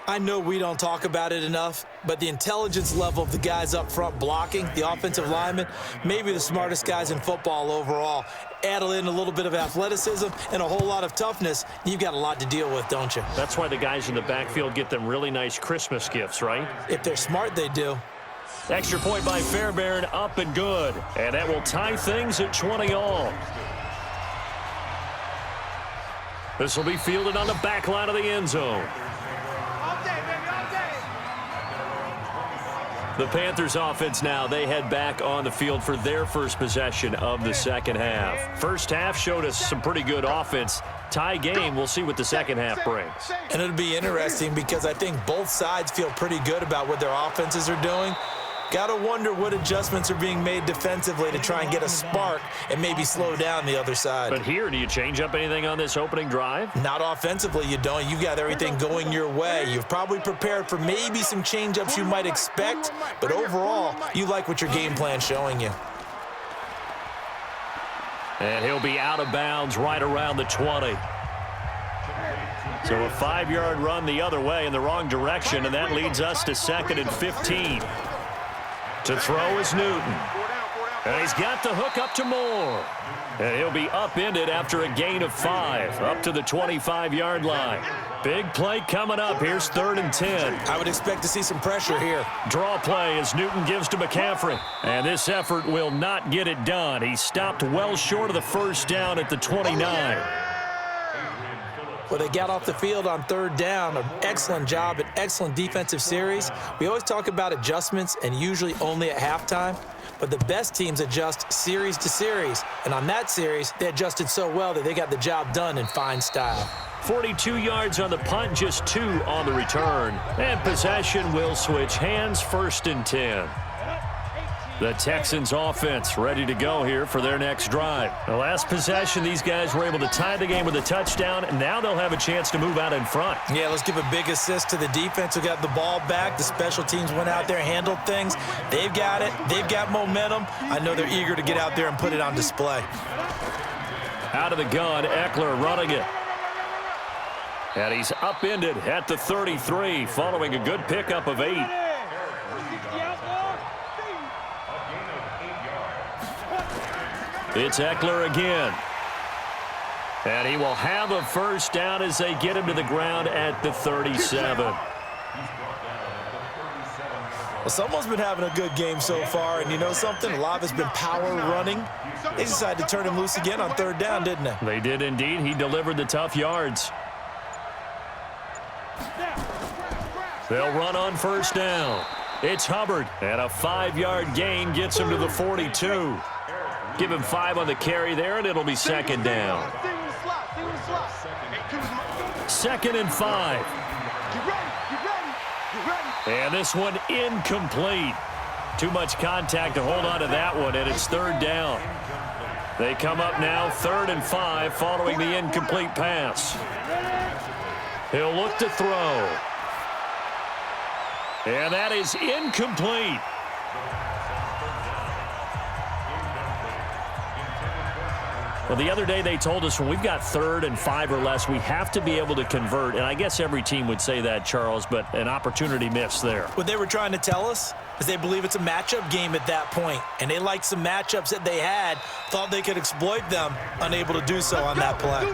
I know we don't talk about it enough, but the intelligence level of the guys up front blocking, the offensive linemen, maybe the smartest guys in football overall. Add in a little bit of athleticism and a whole lot of toughness, you've got a lot to deal with, don't you? That's why the guys in the backfield get them really nice Christmas gifts, right? If they're smart, they do. Extra point by Fairbairn, up and good. And that will tie things at 20 all. This will be fielded on the back line of the end zone. The Panthers offense now, they head back on the field for their first possession of the second half. First half showed us some pretty good offense. Tie game, we'll see what the second half brings. And it'll be interesting because I think both sides feel pretty good about what their offenses are doing. Got to wonder what adjustments are being made defensively to try and get a spark and maybe slow down the other side. But here, do you change up anything on this opening drive? Not offensively, you don't. You've got everything going your way. You've probably prepared for maybe some change-ups you might expect, but overall, you like what your game plan's showing you. And he'll be out of bounds right around the 20. So a 5-yard run the other way in the wrong direction, and that leads us to 2nd and 15. To throw is Newton. And he's got the hook up to Moore. And he'll be upended after a gain of 5, up to the 25-yard line. Big play coming up. Here's 3rd and 10. I would expect to see some pressure here. Draw play as Newton gives to McCaffrey. And this effort will not get it done. He stopped well short of the first down at the 29. Well, they got off the field on 3rd down. An excellent job, an excellent defensive series. We always talk about adjustments and usually only at halftime, but the best teams adjust series to series. And on that series, they adjusted so well that they got the job done in fine style. 42 yards on the punt, just 2 on the return. And possession will switch hands, 1st and 10. The Texans offense ready to go here for their next drive. The last possession, these guys were able to tie the game with a touchdown, and now they'll have a chance to move out in front. Yeah, let's give a big assist to the defense who got the ball back. The special teams went out there, handled things. They've got it. They've got momentum. I know they're eager to get out there and put it on display. Out of the gun, Eckler running it. And he's upended at the 33 following a good pickup of 8. It's Eckler again. And he will have a first down as they get him to the ground at the 37. Well, someone's been having a good game so far, and you know something? A lot of it's been power running. They decided to turn him loose again on 3rd down, didn't they? They did indeed. He delivered the tough yards. They'll run on 1st down. It's Hubbard, and a 5-yard gain gets him to the 42. Give him 5 on the carry there, and it'll be 2nd down. 2nd and 5. And this one incomplete. Too much contact to hold on to that one, and it's third down. They come up now 3rd and 5 following the incomplete pass. He'll look to throw. And that is incomplete. Well, the other day they told us when we've got 3rd and 5 or less, we have to be able to convert. And I guess every team would say that, Charles, but an opportunity missed there. What they were trying to tell us is they believe it's a matchup game at that point. And they liked some matchups that they had, thought they could exploit them, unable to do so on that play.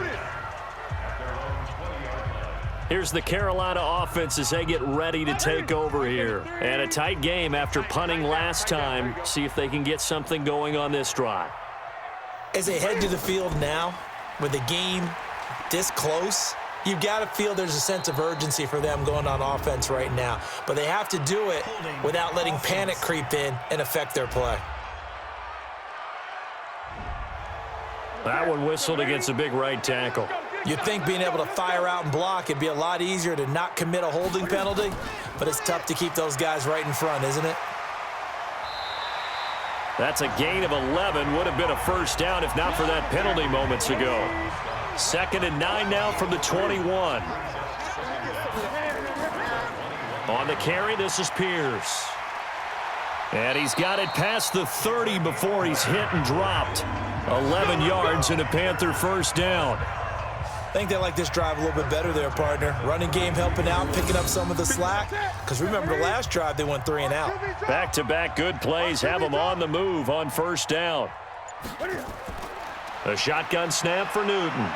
Here's the Carolina offense as they get ready to take over here. And a tight game after punting last time. See if they can get something going on this drive. As they head to the field now, with the game this close, you've got to feel there's a sense of urgency for them going on offense right now. But they have to do it without letting panic creep in and affect their play. That one whistled against a big right tackle. You'd think being able to fire out and block, it'd be a lot easier to not commit a holding penalty, but it's tough to keep those guys right in front, isn't it? That's a gain of 11. Would have been a first down if not for that penalty moments ago. 2nd and 9 now from the 21. On the carry, this is Pierce. And he's got it past the 30 before he's hit and dropped. 11 yards and a Panther first down. I think they like this drive a little bit better there, partner. Running game helping out, picking up some of the slack. Because remember the last drive, they went 3 and out. Back-to-back good plays have them on the move on first down. A shotgun snap for Newton.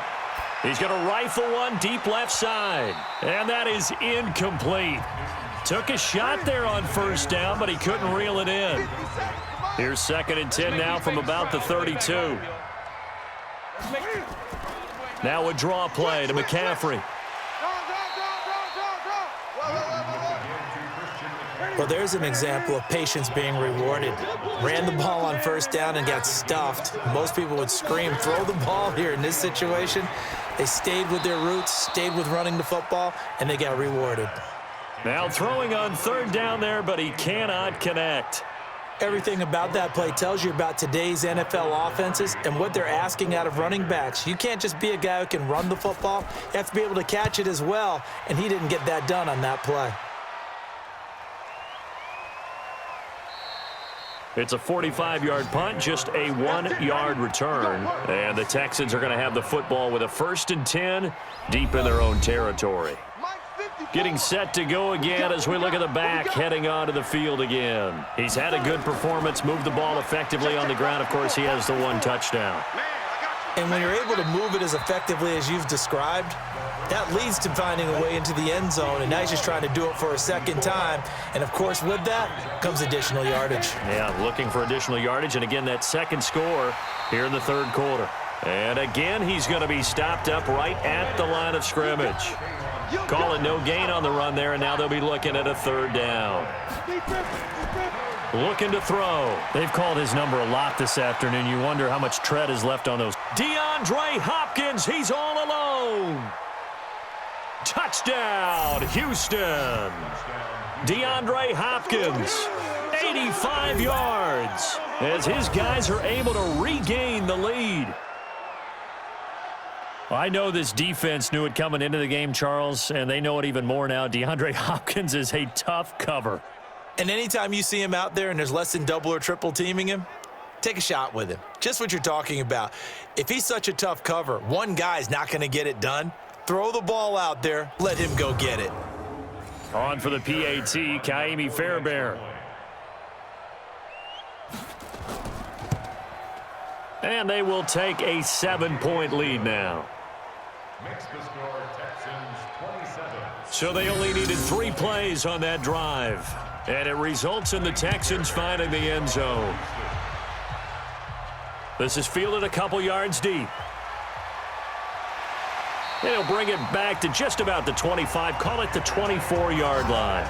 He's going to rifle one deep left side. And that is incomplete. Took a shot there on first down, but he couldn't reel it in. Here's 2nd and 10 now from about the 32. Now a draw play to McCaffrey. Well, there's an example of patience being rewarded. Ran the ball on first down and got stuffed. Most people would scream, throw the ball here in this situation. They stayed with their roots, stayed with running the football, and they got rewarded. Now throwing on 3rd down there, but he cannot connect. Everything about that play tells you about today's NFL offenses and what they're asking out of running backs. You can't just be a guy who can run the football. You have to be able to catch it as well, and he didn't get that done on that play. It's a 45-yard punt, just a 1-yard return. And the Texans are going to have the football with a 1st and 10 deep in their own territory. Getting set to go again as we look at the back, heading onto the field again. He's had a good performance, moved the ball effectively on the ground. Of course, he has the 1 touchdown. And when you're able to move it as effectively as you've described, that leads to finding a way into the end zone, and now he's just trying to do it for a second time. And, of course, with that comes additional yardage. Yeah, looking for additional yardage, and again, that second score here in the 3rd quarter. And again, he's going to be stopped up right at the line of scrimmage. Calling no gain on the run there, and now they'll be looking at a 3rd down. Looking to throw. They've called his number a lot this afternoon. You wonder how much tread is left on those. DeAndre Hopkins, he's all alone. Touchdown, Houston. DeAndre Hopkins, 85 yards, as his guys are able to regain the lead. I know this defense knew it coming into the game, Charles, and they know it even more now. DeAndre Hopkins is a tough cover. And anytime you see him out there and there's less than double or triple teaming him, take a shot with him. Just what you're talking about. If he's such a tough cover, one guy's not going to get it done. Throw the ball out there. Let him go get it. On for the PAT, Kaimi Fairbairn. And they will take a 7-point lead now. So they only needed 3 plays on that drive. And it results in the Texans finding the end zone. This is fielded a couple yards deep. And he'll bring it back to just about the 25, call it the 24-yard line.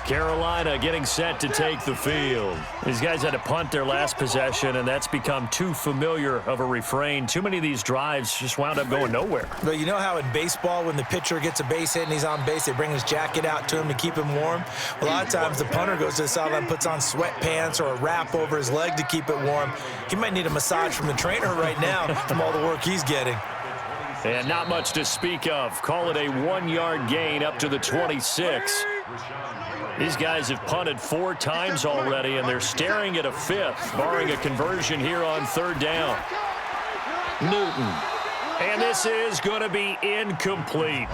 Carolina getting set to take the field. These guys had to punt their last possession, and that's become too familiar of a refrain. Too many of these drives just wound up going nowhere. But you know how in baseball, when the pitcher gets a base hit and he's on base, they bring his jacket out to him to keep him warm? A lot of times the punter goes to the sideline, puts on sweatpants or a wrap over his leg to keep it warm. He might need a massage from the trainer right now from all the work he's getting. And not much to speak of. Call it a 1-yard gain up to the 26. These guys have punted 4 times already, and they're staring at a 5th, barring a conversion here on 3rd down. Newton. And this is going to be incomplete.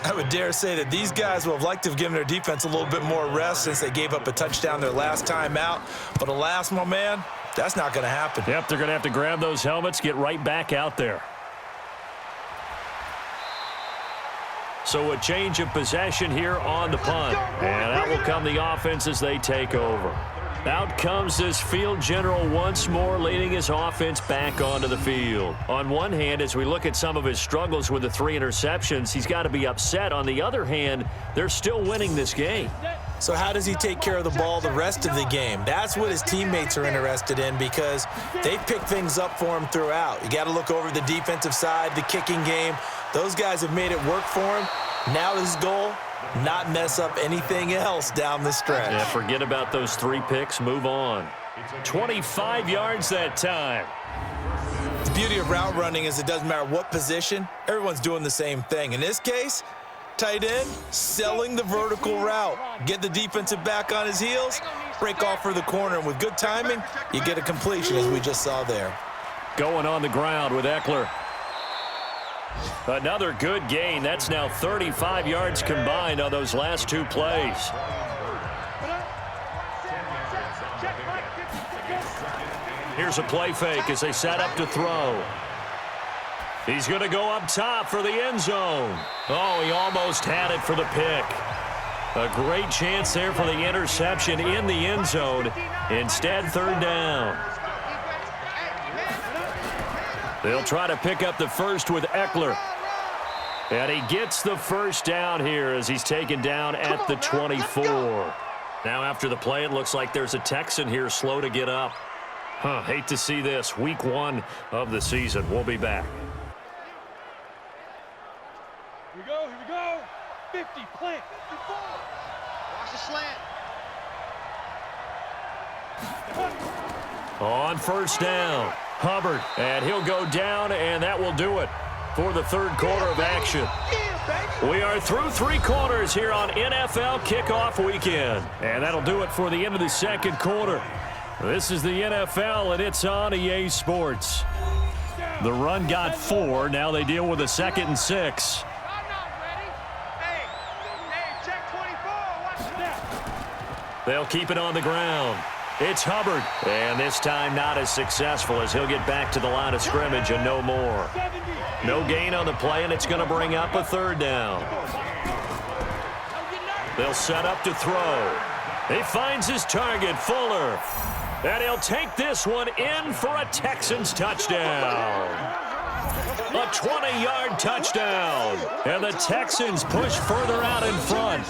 I would dare say that these guys will have liked to have given their defense a little bit more rest since they gave up a touchdown their last time out. But alas, my man, that's not going to happen. Yep, they're going to have to grab those helmets, get right back out there. So a change of possession here on the punt. And out will come the offense as they take over. Out comes this field general once more, leading his offense back onto the field. On one hand, as we look at some of his struggles with the 3 interceptions, he's got to be upset. On the other hand, they're still winning this game. So how does he take care of the ball the rest of the game? That's what his teammates are interested in, because they've picked things up for him throughout. You got to look over the defensive side, the kicking game. Those guys have made it work for him. Now his goal, not mess up anything else down the stretch. Yeah, forget about those 3 picks. Move on. 25 yards that time. The beauty of route running is it doesn't matter what position. Everyone's doing the same thing. In this case, tight end, selling the vertical route. Get the defensive back on his heels, break off for the corner, and with good timing, you get a completion, as we just saw there. Going on the ground with Eckler. Another good gain. That's now 35 yards combined on those last 2 plays. Here's a play fake as they set up to throw. He's going to go up top for the end zone. Oh, he almost had it for the pick. A great chance there for the interception in the end zone. Instead, 3rd down. They'll try to pick up the first with Eckler. And he gets the first down here as he's taken down at the 24. Now after the play, it looks like there's a Texan here slow to get up. Hate to see this. Week 1 of the season. We'll be back. Here we go, here we go. 50, plant. 54. Watch the slant. On 1st down, Hubbard. And he'll go down, and that will do it for the 3rd quarter of action. We are through 3 quarters here on NFL Kickoff Weekend. And that'll do it for the end of the 2nd quarter. This is the NFL, and it's on EA Sports. The run got 4. Now they deal with a 2nd and 6. They'll keep it on the ground. It's Hubbard. And this time not as successful as he'll get back to the line of scrimmage and no more. No gain on the play, and it's going to bring up a 3rd down. They'll set up to throw. He finds his target, Fuller. And he'll take this one in for a Texans touchdown. A 20-yard touchdown. And the Texans push further out in front.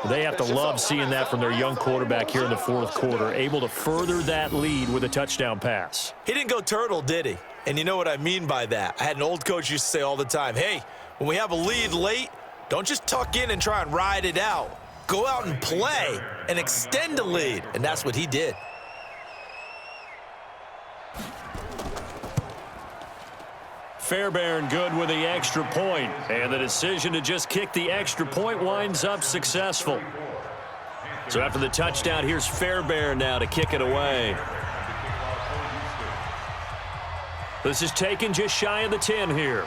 They have to love seeing that from their young quarterback here in the 4th quarter, able to further that lead with a touchdown pass. He didn't go turtle, did he? And you know what I mean by that. I had an old coach used to say all the time, hey, when we have a lead late, don't just tuck in and try and ride it out. Go out and play and extend the lead. And that's what he did. Fairbairn good with the extra point, and the decision to just kick the extra point winds up successful. So after the touchdown, here's Fairbairn now to kick it away. This is taken just shy of the 10 here.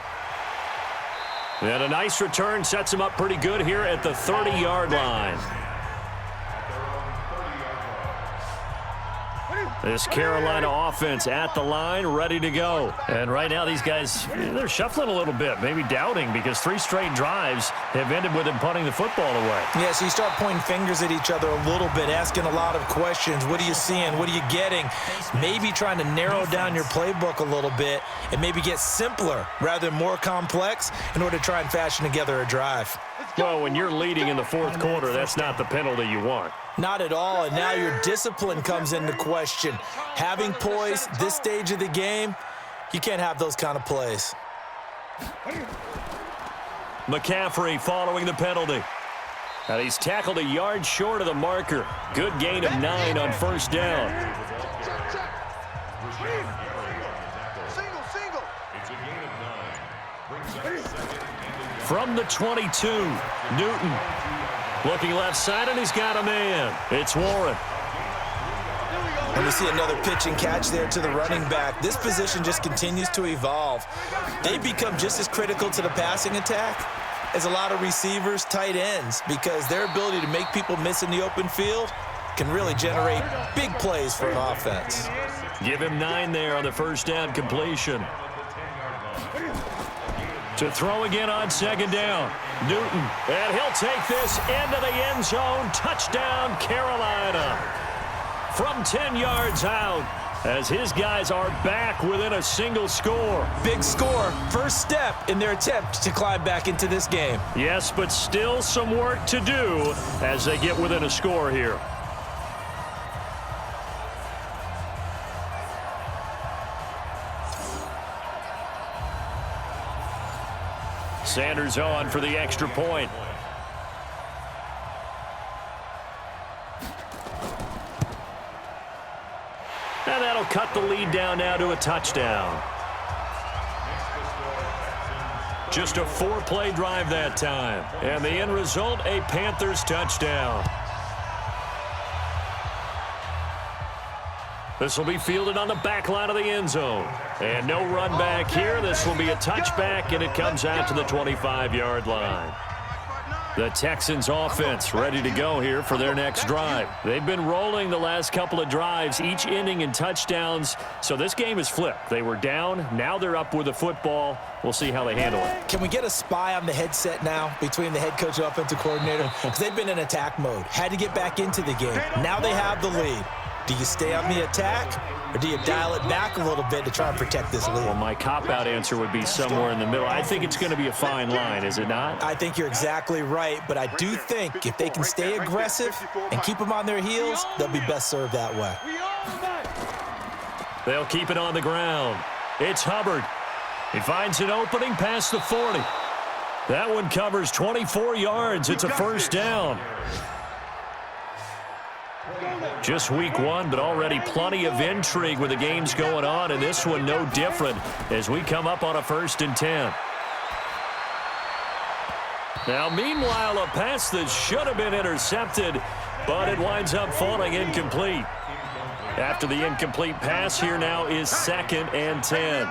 And a nice return sets him up pretty good here at the 30-yard line. This Carolina offense at the line, ready to go. And right now these guys, they're shuffling a little bit, maybe doubting, because 3 straight drives have ended with them punting the football away. Yeah, so you start pointing fingers at each other a little bit, asking a lot of questions. What are you seeing? What are you getting? Maybe trying to narrow down your playbook a little bit and maybe get simpler rather than more complex in order to try and fashion together a drive. Well, when you're leading in the 4th quarter, that's not the penalty you want. Not at all, and now your discipline comes into question. Having poise this stage of the game, you can't have those kind of plays. McCaffrey following the penalty. And he's tackled a yard short of the marker. Good gain of 9 on 1st down. From the 22, Newton. Looking left side, and he's got a man. It's Warren. And we see another pitch and catch there to the running back. This position just continues to evolve. They become just as critical to the passing attack as a lot of receivers, tight ends, because their ability to make people miss in the open field can really generate big plays for an offense. Give him 9 there on the 1st down completion. To throw again on 2nd down. Newton, and he'll take this into the end zone. Touchdown, Carolina. From 10 yards out, as his guys are back within a single score. Big score, first step in their attempt to climb back into this game. Yes, but still some work to do as they get within a score here. Sanders on for the extra point. And that'll cut the lead down now to a touchdown. Just a 4-play drive that time. And the end result, a Panthers touchdown. This will be fielded on the back line of the end zone. And no run back here. This will be a touchback, and it comes out to the 25-yard line. The Texans offense ready to go here for their next drive. They've been rolling the last couple of drives, each ending in touchdowns. So this game is flipped. They were down. Now they're up with the football. We'll see how they handle it. Can we get a spy on the headset now between the head coach and offensive coordinator? Because they've been in attack mode. Had to get back into the game. Now they have the lead. Do you stay on the attack, or do you dial it back a little bit to try and protect this lead? Well, my cop-out answer would be somewhere in the middle. I think it's going to be a fine line, is it not? I think you're exactly right, but I do think if they can stay aggressive and keep them on their heels, they'll be best served that way. They'll keep it on the ground. It's Hubbard. He finds an opening past the 40. That one covers 24 yards. It's a 1st down. Just week 1, but already plenty of intrigue with the games going on, and this one no different as we come up on a 1st and 10. Now, meanwhile, a pass that should have been intercepted, but it winds up falling incomplete. After the incomplete pass, here now is 2nd and 10.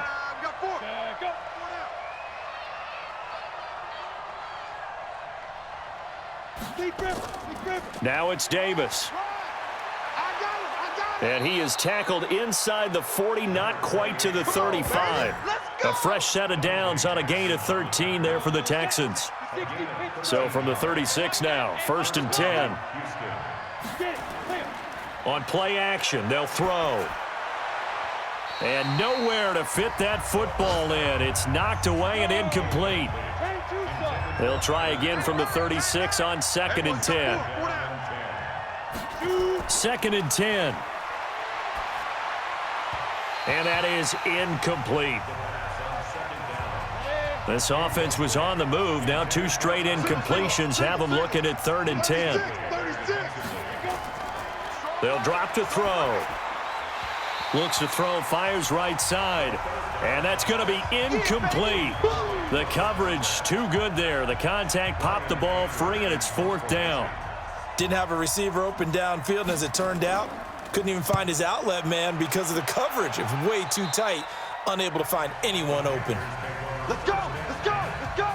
Now it's Davis. And he is tackled inside the 40, not quite to the 35. A fresh set of downs on a gain of 13 there for the Texans. So from the 36 now, 1st and 10. On play action, they'll throw. And nowhere to fit that football in. It's knocked away and incomplete. They'll try again from the 36 on 2nd and 10. 2nd and 10. And that is incomplete. This offense was on the move. Now 2 straight incompletions have them looking at 3rd and 10. They'll drop to throw. Looks to throw, fires right side. And that's going to be incomplete. The coverage too good there. The contact popped the ball free, and it's 4th down. Didn't have a receiver open downfield, and as it turned out, couldn't even find his outlet man because of the coverage. It was way too tight, unable to find anyone open. Let's go! Let's go! Let's go!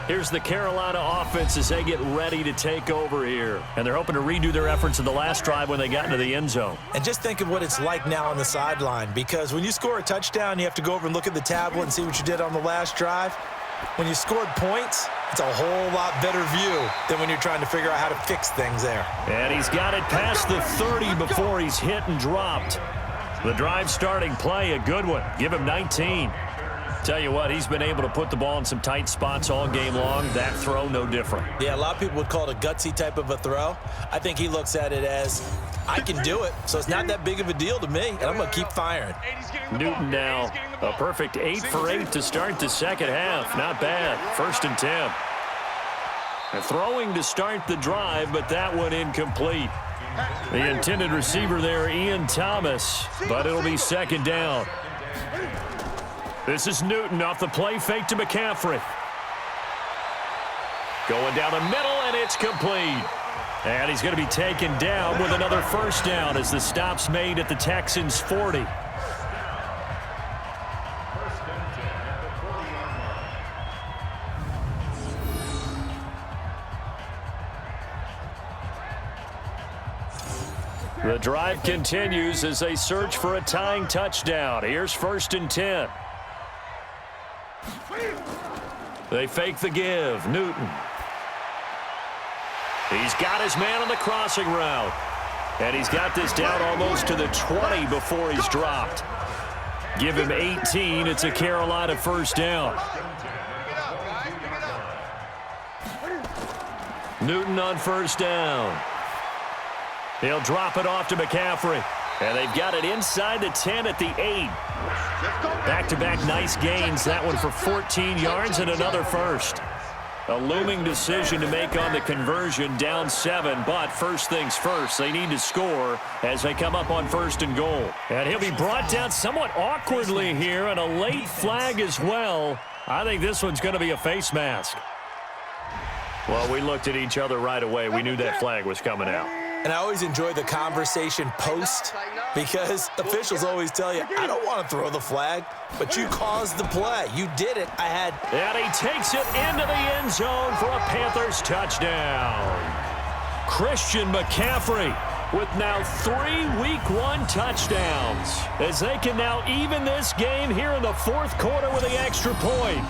Here's the Carolina offense as they get ready to take over here. And they're hoping to redo their efforts in the last drive when they got into the end zone. And just think of what it's like now on the sideline, because when you score a touchdown, you have to go over and look at the tablet and see what you did on the last drive. When you scored points, it's a whole lot better view than when you're trying to figure out how to fix things there. And he's got it past the 30 before he's hit and dropped. The drive starting play, a good one. Give him 19. Tell you what, he's been able to put the ball in some tight spots all game long. That throw, no different. Yeah, a lot of people would call it a gutsy type of a throw. I think he looks at it as, I can do it, so it's not that big of a deal to me, and I'm going to keep firing. Newton now, a perfect 8 for 8 to start the second half. Not bad. 1st and 10. And throwing to start the drive, but that one incomplete. The intended receiver there, Ian Thomas, but it'll be 2nd down. This is Newton off the play fake to McCaffrey. Going down the middle, and it's complete. And he's going to be taken down with another 1st down as the stop's made at the Texans' 40. The drive continues as they search for a tying touchdown. Here's 1st and 10. They fake the give. Newton. He's got his man on the crossing route. And he's got this down almost to the 20 before he's dropped. Give him 18. It's a Carolina 1st down. Newton on 1st down. He'll drop it off to McCaffrey. And they've got it inside the 10 at the 8. Back-to-back nice gains. That one for 14 yards and another 1st. A looming decision to make on the conversion, down 7. But first things first, they need to score as they come up on 1st and goal. And he'll be brought down somewhat awkwardly here, and a late flag as well. I think this one's going to be a face mask. Well, we looked at each other right away. We knew that flag was coming out. And I always enjoy the conversation post, because officials always tell you, I don't want to throw the flag, but you caused the play. You did it. And he takes it into the end zone for a Panthers touchdown. Christian McCaffrey with now 3 Week 1 touchdowns, as they can now even this game here in the 4th quarter with the extra point.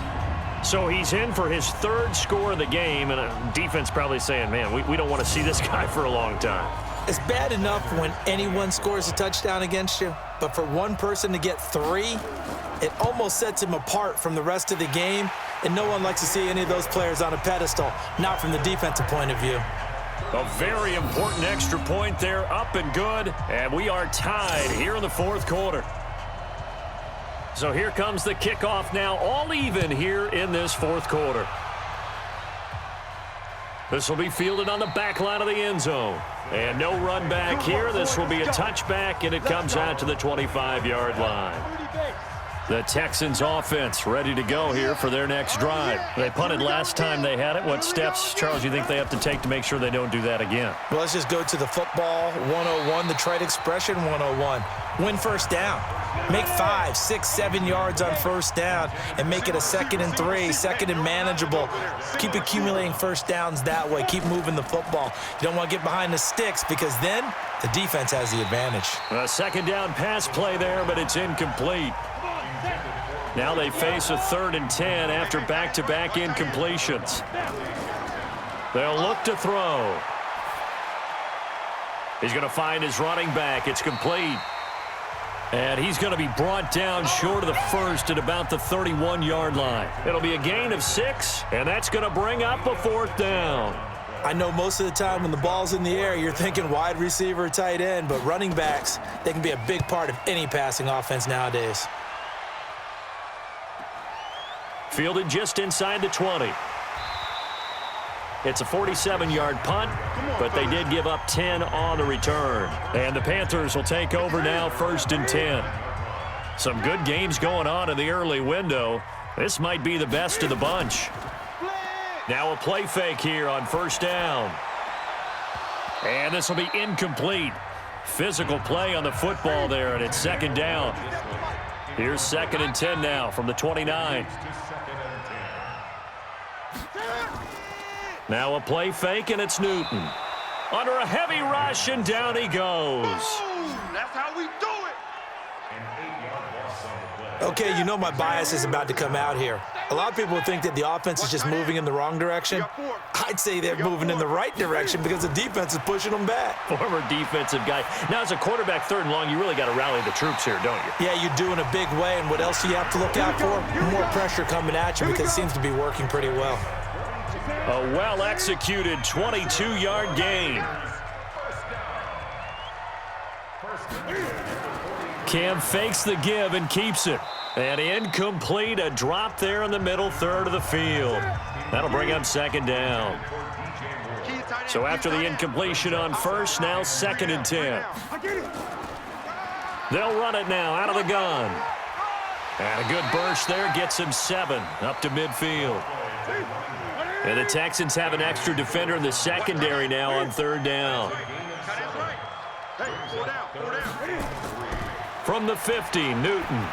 So he's in for his 3rd score of the game, and a defense probably saying, man, we don't want to see this guy for a long time. It's bad enough when anyone scores a touchdown against you, but for one person to get 3, it almost sets him apart from the rest of the game, and no one likes to see any of those players on a pedestal, not from the defensive point of view. A very important extra point there, up and good, and we are tied here in the 4th quarter. So here comes the kickoff now, all even here in this 4th quarter. This will be fielded on the back line of the end zone. And no run back here. This will be a touchback, and it comes out to the 25-yard line. The Texans offense ready to go here for their next drive. They punted last time they had it. What steps, Charles, you think they have to take to make sure they don't do that again? Well, let's just go to the football 101, the trite expression 101. Win 1st down. Make 5, 6, 7 yards on 1st down and make it a 2nd and 3, 2nd and manageable. Keep accumulating 1st downs that way. Keep moving the football. You don't want to get behind the sticks, because then the defense has the advantage. A 2nd down pass play there, but it's incomplete. Now they face a 3rd and 10 after back-to-back incompletions. They'll look to throw. He's going to find his running back. It's complete. And he's going to be brought down short of the 1st at about the 31-yard line. It'll be a gain of 6, and that's going to bring up a 4th down. I know most of the time when the ball's in the air, you're thinking wide receiver, tight end, but running backs, they can be a big part of any passing offense nowadays. Fielded just inside the 20. It's a 47-yard punt, but they did give up 10 on the return. And the Panthers will take over now, 1st and 10. Some good games going on in the early window. This might be the best of the bunch. Now a play fake here on 1st down. And this will be incomplete. Physical play on the football there, and it's 2nd down. Here's 2nd and 10 now from the 29. Now a play fake, and it's Newton. Under a heavy rush, and down he goes. That's how we do it. Okay, you know my bias is about to come out here. A lot of people think that the offense is just moving in the wrong direction. I'd say they're moving in the right direction because the defense is pushing them back. Former defensive guy. Now, as a quarterback, 3rd and long, you really got to rally the troops here, don't you? Yeah, you do in a big way, and what else do you have to look out for? More pressure coming at you because it seems to be working pretty well. A well-executed 22-yard gain. Cam fakes the give and keeps it. And incomplete, a drop there in the middle third of the field. That'll bring up 2nd down. So after the incompletion on first, now 2nd and 10. They'll run it now out of the gun. And a good burst there gets him 7 up to midfield. And the Texans have an extra defender in the secondary now on 3rd down. From the 50, Newton.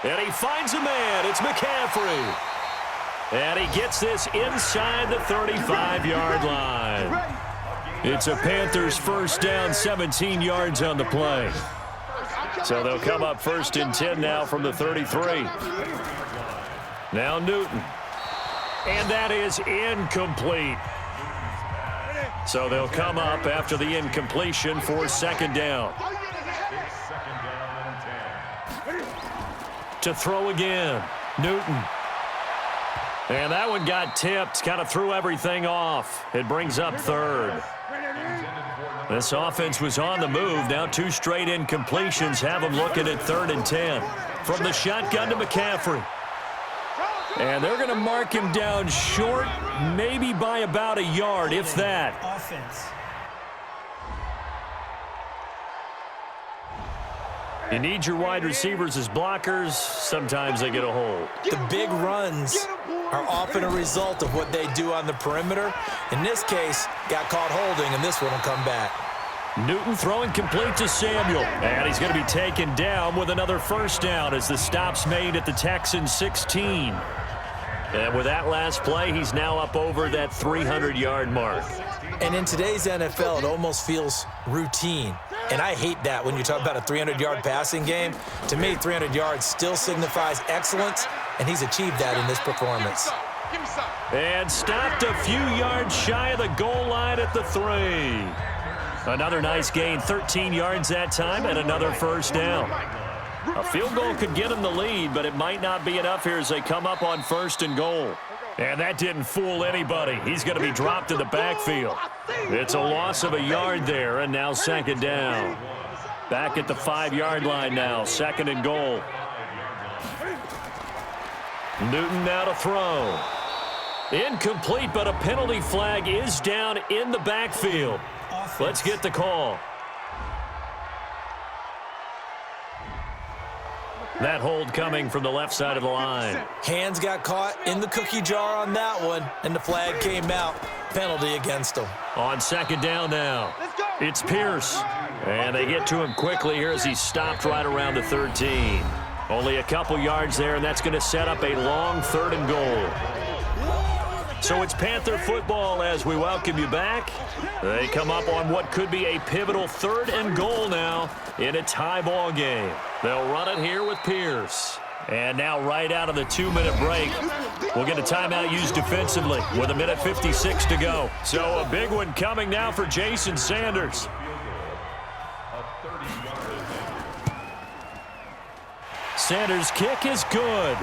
And he finds a man. It's McCaffrey. And he gets this inside the 35-yard line. It's a Panthers first down, 17 yards on the play. So they'll come up 1st and 10 now from the 33. Now Newton. And that is incomplete. So they'll come up after the incompletion for 2nd down. To throw again, Newton. And that one got tipped, kind of threw everything off. It brings up 3rd. This offense was on the move. Now 2 straight incompletions have them looking at 3rd and 10. From the shotgun to McCaffrey. And they're going to mark him down short, maybe by about a yard, if that. Offense. You need your wide receivers as blockers. Sometimes they get a hold. The big runs are often a result of what they do on the perimeter. In this case, got caught holding, and this one will come back. Newton throwing complete to Samuel. And he's going to be taken down with another first down as the stop's made at the Texans 16. And with that last play, he's now up over that 300-yard mark. And in today's NFL, it almost feels routine. And I hate that when you talk about a 300-yard passing game. To me, 300 yards still signifies excellence, and he's achieved that in this performance. And stopped a few yards shy of the goal line at the 3. Another nice gain, 13 yards that time, and another first down. A field goal could get him the lead, but it might not be enough here as they come up on 1st and goal. And that didn't fool anybody. He's going to be dropped in the backfield. It's a loss of a yard there, and now 2nd down. Back at the 5-yard line now, 2nd and goal. Newton now to throw. Incomplete, but a penalty flag is down in the backfield. Let's get the call. That hold coming from the left side of the line. Hands got caught in the cookie jar on that one, and the flag came out. Penalty against them. On 2nd down now, it's Pierce. And they get to him quickly here as he stopped right around the 13. Only a couple yards there, and that's going to set up a long 3rd and goal. So it's Panther football as we welcome you back. They come up on what could be a pivotal 3rd and goal now in a tie ball game. They'll run it here with Pierce. And now right out of the 2-minute break, we'll get a timeout used defensively with 1:56 to go. So a big one coming now for Jason Sanders. Sanders' kick is good.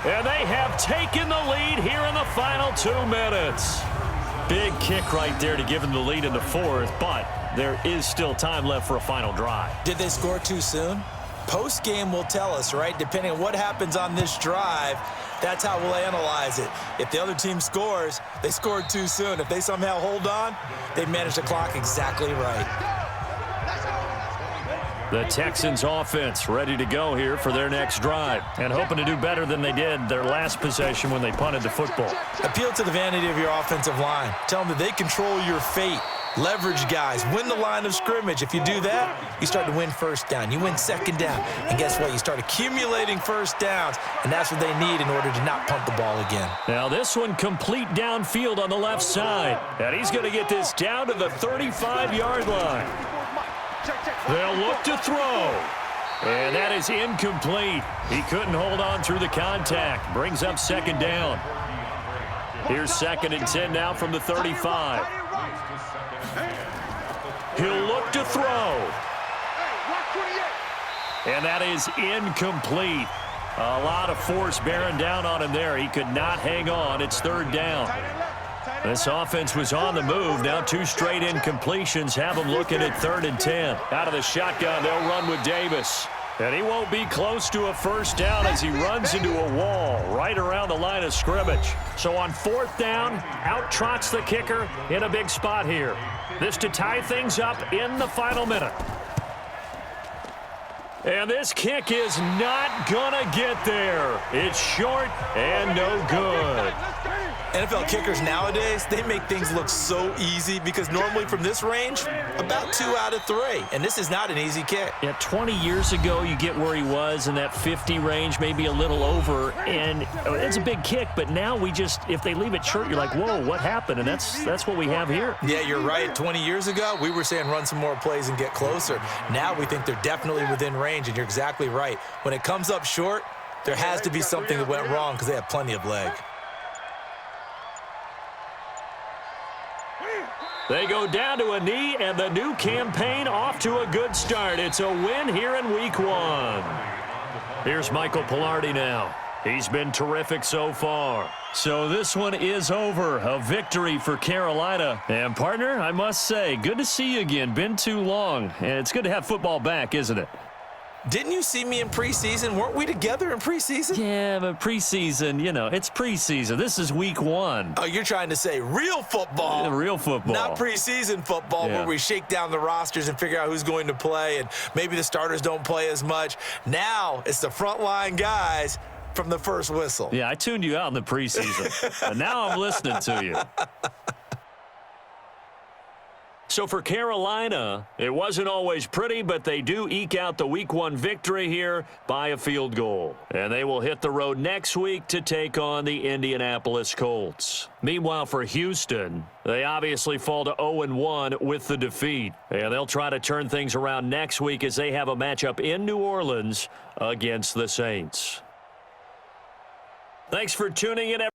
And they have taken the lead here in the final 2 minutes. Big kick right there to give them the lead in the 4th, but there is still time left for a final drive. Did they score too soon? Post-game will tell us, right? Depending on what happens on this drive, that's how we'll analyze it. If the other team scores, they scored too soon. If they somehow hold on, they managed the clock exactly right. The Texans offense ready to go here for their next drive and hoping to do better than they did their last possession when they punted the football. Appeal to the vanity of your offensive line. Tell them that they control your fate. Leverage guys, win the line of scrimmage. If you do that, you start to win first down. You win second down. And guess what? You start accumulating first downs, and that's what they need in order to not punt the ball again. Now this one complete downfield on the left side. And he's going to get this down to the 35-yard line. They'll look to throw. And that is incomplete. He couldn't hold on through the contact. Brings up second down. Here's 2nd and 10 now from the 35. He'll look to throw. And that is incomplete. A lot of force bearing down on him there. He could not hang on. It's 3rd down. This offense was on the move. Now 2 straight incompletions have them looking at 3rd and 10. Out of the shotgun, they'll run with Davis. And he won't be close to a first down as he runs into a wall right around the line of scrimmage. So on 4th down, out trots the kicker in a big spot here. This to tie things up in the final minute. And this kick is not gonna get there. It's short and no good. NFL kickers nowadays, they make things look so easy because normally from this range, about 2 out of 3. And this is not an easy kick. Yeah, 20 years ago, you get where he was in that 50 range, maybe a little over, and it's a big kick. But now we just, if they leave it short, you're like, whoa, what happened? And that's what we have here. Yeah, you're right. 20 years ago, we were saying run some more plays and get closer. Now we think they're definitely within range, and you're exactly right. When it comes up short, there has to be something that went wrong because they have plenty of leg. They go down to a knee, and the new campaign off to a good start. It's a win here in Week 1. Here's Michael Pilardi now. He's been terrific so far. So this one is over. A victory for Carolina. And, partner, I must say, good to see you again. Been too long. And it's good to have football back, isn't it? Didn't you see me in preseason? Weren't we together in preseason? Yeah, but preseason, you know, it's preseason. This is Week 1. Oh, you're trying to say real football. Yeah, real football. Not preseason football where we shake down the rosters and figure out who's going to play, and maybe the starters don't play as much. Now it's the frontline guys from the first whistle. Yeah, I tuned you out in the preseason. And now I'm listening to you. So for Carolina, it wasn't always pretty, but they do eke out the Week 1 victory here by a field goal. And they will hit the road next week to take on the Indianapolis Colts. Meanwhile, for Houston, they obviously fall to 0-1 with the defeat. And they'll try to turn things around next week as they have a matchup in New Orleans against the Saints. Thanks for tuning in, everyone.